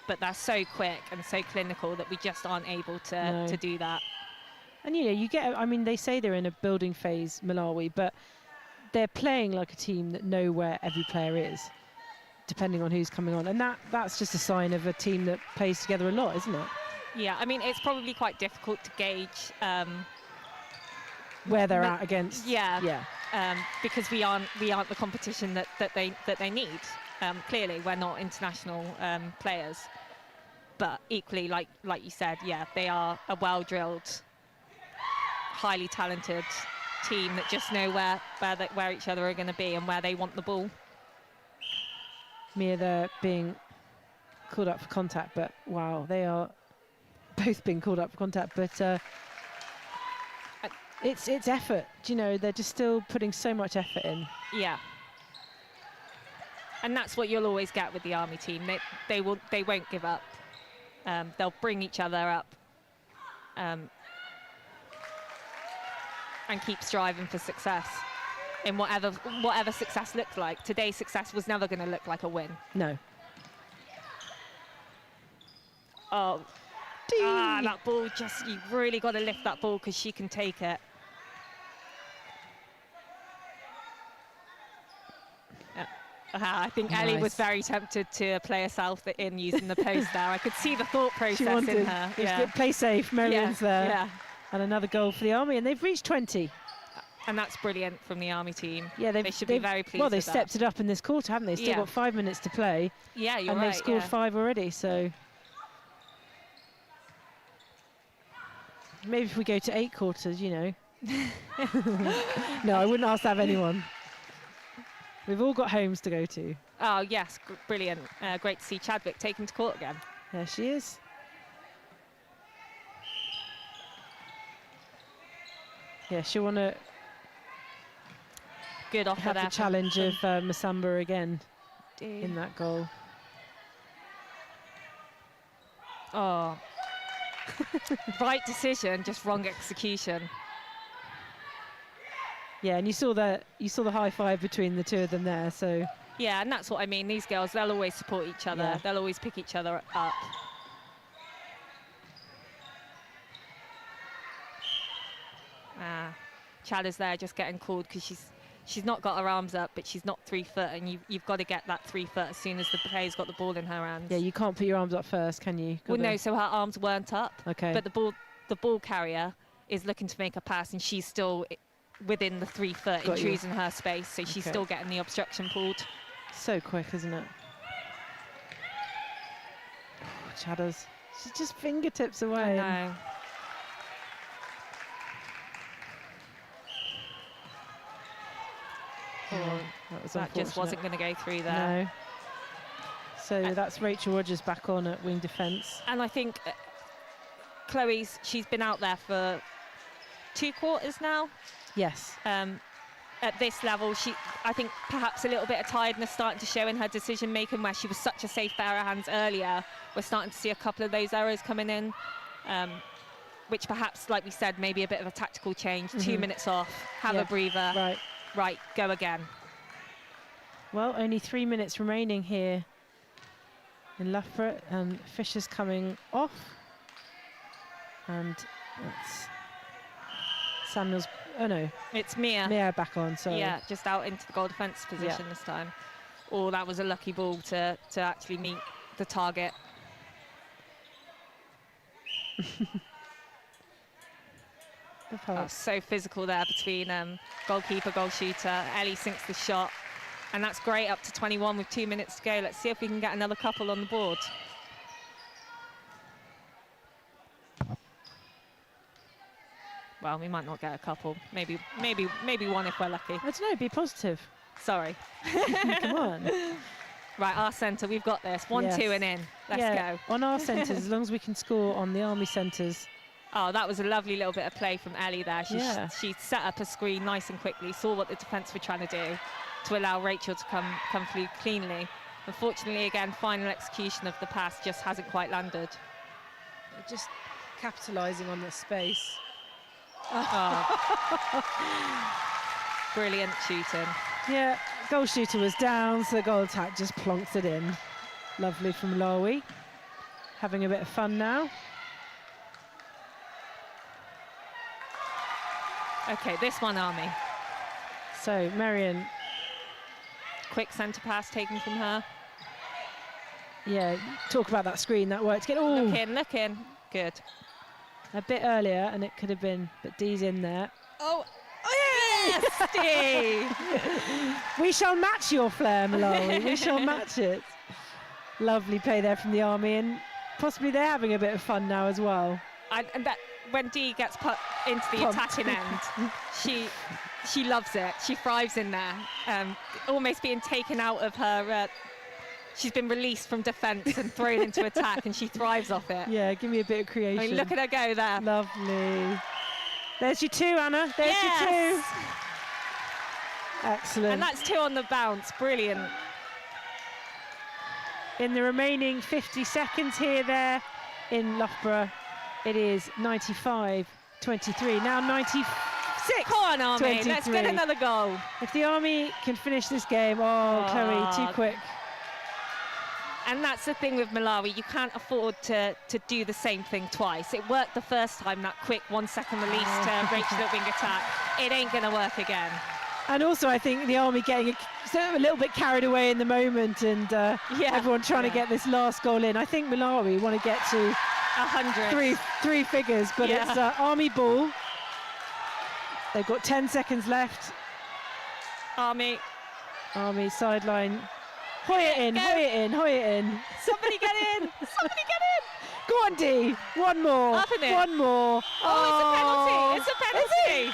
But they're so quick and so clinical that we just aren't able to do that. And you get, I mean, they say they're in a building phase, Malawi, but they're playing like a team that know where every player is, depending on who's coming on. And that's just a sign of a team that plays together a lot, isn't it? Yeah, I mean, it's probably quite difficult to gauge where they're at against. Yeah. Because we aren't the competition that they need. Clearly, we're not international players. But equally, like you said, yeah, they are a well-drilled, highly talented team that just know where each other are going to be and where they want the ball. Mia, they're being called up for contact, but wow, they are both being called up for contact. But it's effort. They're just still putting so much effort in. Yeah. And that's what you'll always get with the Army team. They won't give up. They'll bring each other up and keep striving for success in whatever success looks like. Today's success was never going to look like a win. No. Oh, that ball, you've really got to lift that ball because she can take it. I think Ellie was very tempted to play herself in using the post there. I could see the thought process in her. Yeah. Play safe, Marian's there. Yeah. And another goal for the Army, and they've reached 20. And that's brilliant from the Army team. Yeah, they should be very pleased. Well, they've with stepped it up in this quarter, haven't they? Still got 5 minutes to play. Yeah, you're right. And they've scored 5 already, so maybe if we go to 8 quarters, No, I wouldn't ask to have anyone. We've all got homes to go to. Oh, yes, brilliant. Great to see Chadwick taken to court again. There she is. Yeah, she'll want to have the challenge of Masamba again in that goal. Oh. Right decision, just wrong execution. Yeah, and you saw the high five between the two of them there. So yeah, and that's what I mean. These girls, they'll always support each other. Yeah. They'll always pick each other up. Chad is there just getting called because she's not got her arms up, but she's not 3 foot, and you've got to get that 3 foot as soon as the player's got the ball in her hands. Yeah, you can't put your arms up first, can you? Well, no. So her arms weren't up. Okay. But the ball carrier is looking to make a pass, and she's still within the 3 foot, intruding her space, so she's still getting the obstruction pulled. So quick, isn't it? Oh, Chadder's, she's just fingertips away. I know. Oh, that just wasn't going to go through there. No. So that's Rachel Rogers back on at wing defence. And I think she's been out there for 2 quarters now. Yes. At this level, I think perhaps a little bit of tiredness starting to show in her decision making, where she was such a safe pair of hands earlier. We're starting to see a couple of those errors coming in, which perhaps, like we said, maybe a bit of a tactical change. 2 minutes off, have a breather, right, go again. Well, only 3 minutes remaining here in Loughborough, and Fisher's coming off. And it's Samuel's, oh no. It's Mia. Mia back on, sorry. Yeah, just out into the goal defence position this time. Oh, that was a lucky ball to actually meet the target. Oh, so physical there between goalkeeper, goal shooter. Ellie sinks the shot, and that's great up to 21 with 2 minutes to go. Let's see if we can get another couple on the board. Well, we might not get a couple. Maybe one if we're lucky. I don't know, be positive. Sorry. Come on. Right, our centre, we've got this. 1-2 and in. Let's go. On our centres, as long as we can score on the Army centres. Oh, that was a lovely little bit of play from Ellie there. She set up a screen nice and quickly, saw what the defence were trying to do to allow Rachel to come through cleanly. Unfortunately, again, final execution of the pass just hasn't quite landed. Just capitalising on the space. Oh. Brilliant shooting. Yeah, goal shooter was down, so the goal attack just plonked it in. Lovely from Malawi. Having a bit of fun now. Okay, this one, Army. So, Marion. Quick centre pass taken from her. Yeah, talk about that screen, that worked. Look in. Good. A bit earlier, and it could have been, but Dee's in there. Oh yes, Dee! We shall match your flair, Malawi. We shall match it. Lovely play there from the Army, and possibly they're having a bit of fun now as well. And that when Dee gets put into the attacking end, she loves it. She thrives in there, almost being taken out of her. She's been released from defence and thrown into attack, and she thrives off it. Yeah, give me a bit of creation. I mean, look at her go there. Lovely. There's your 2, Anna. There's your 2. Excellent. And that's 2 on the bounce. Brilliant. In the remaining 50 seconds there in Loughborough, it is 95-23. Now 96. Come on, Army. 23. Let's get another goal. If the Army can finish this game, Chloe, too quick. And that's the thing with Malawi, you can't afford to do the same thing twice. It worked the first time, that quick 1 second release to Rachel at wing attack. It ain't going to work again. And also, I think the Army getting a little bit carried away in the moment, and everyone trying to get this last goal in. I think Malawi want to get to 100. Three figures, but it's Army ball. They've got 10 seconds left. Army sideline. Hoy it in. Somebody get in. Go on, Dee. One more. Up in it. One more. Oh, it's a penalty.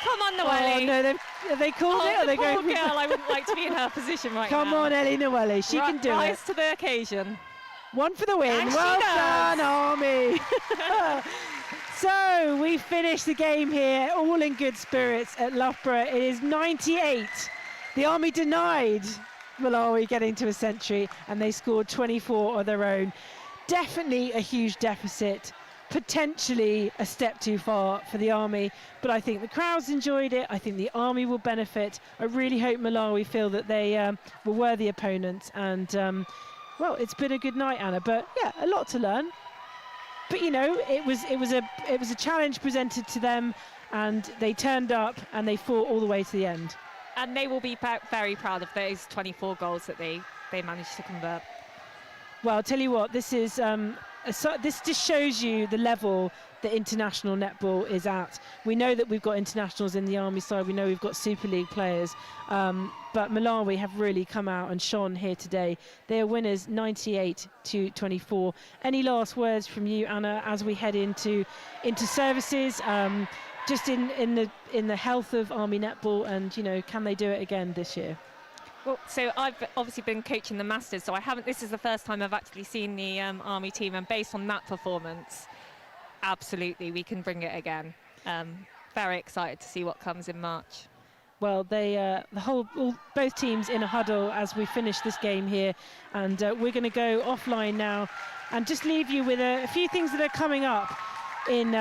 Come on, Noelle. Oh, no, have they called it? Or The they poor going girl, I wouldn't like to be in her position right now. Come on, Ellie Noelle. She can do it. Rise to the occasion. One for the win. And well she does. done, Army. So we finish the game here, all in good spirits at Loughborough. It is 98. The Army denied Malawi getting to a century, and they scored 24 of their own. Definitely a huge deficit, potentially a step too far for the Army, but I think the crowds enjoyed it. I think the Army will benefit. I really hope Malawi feel that they were worthy opponents, and well, it's been a good night, Anna, but yeah, a lot to learn. But you know, it was a challenge presented to them, and they turned up and they fought all the way to the end. And they will be very proud of those 24 goals that they managed to convert. Well, I'll tell you what, this is this just shows you the level that international netball is at. We know that we've got internationals in the Army side. We know we've got Super League players, but Malawi have really come out and shone here today. They are winners, 98-24. Any last words from you, Anna, as we head into services? Just in the health of Army netball, and you know, can they do it again this year? Well, so I've obviously been coaching the Masters, so I haven't. This is the first time I've actually seen the Army team, and based on that performance, absolutely we can bring it again. Very excited to see what comes in March. Well, they both teams in a huddle as we finish this game here, and we're going to go offline now, and just leave you with a few things that are coming up in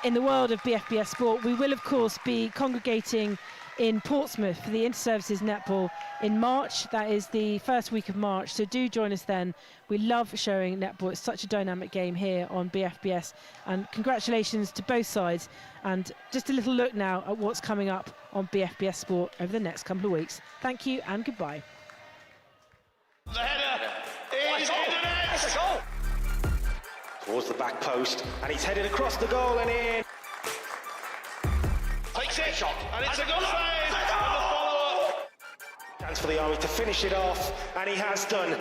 in the world of BFBS sport, we will of course be congregating in Portsmouth for the Inter-Services Netball in March. That is the first week of March, so do join us then. We love showing netball. It's such a dynamic game here on BFBS, and congratulations to both sides. And just a little look now at what's coming up on BFBS Sport over the next couple of weeks. Thank you and goodbye. The header is in the net. It's a goal. Towards the back post, and he's headed across the goal and in. Takes it, shot, and it's a good save. And the follow-up. Chance for the Army to finish it off, and he has done.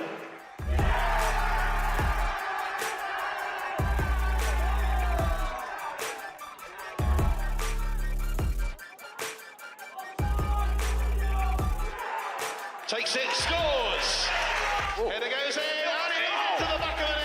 Takes it, scores. Header goes in, and into the back of the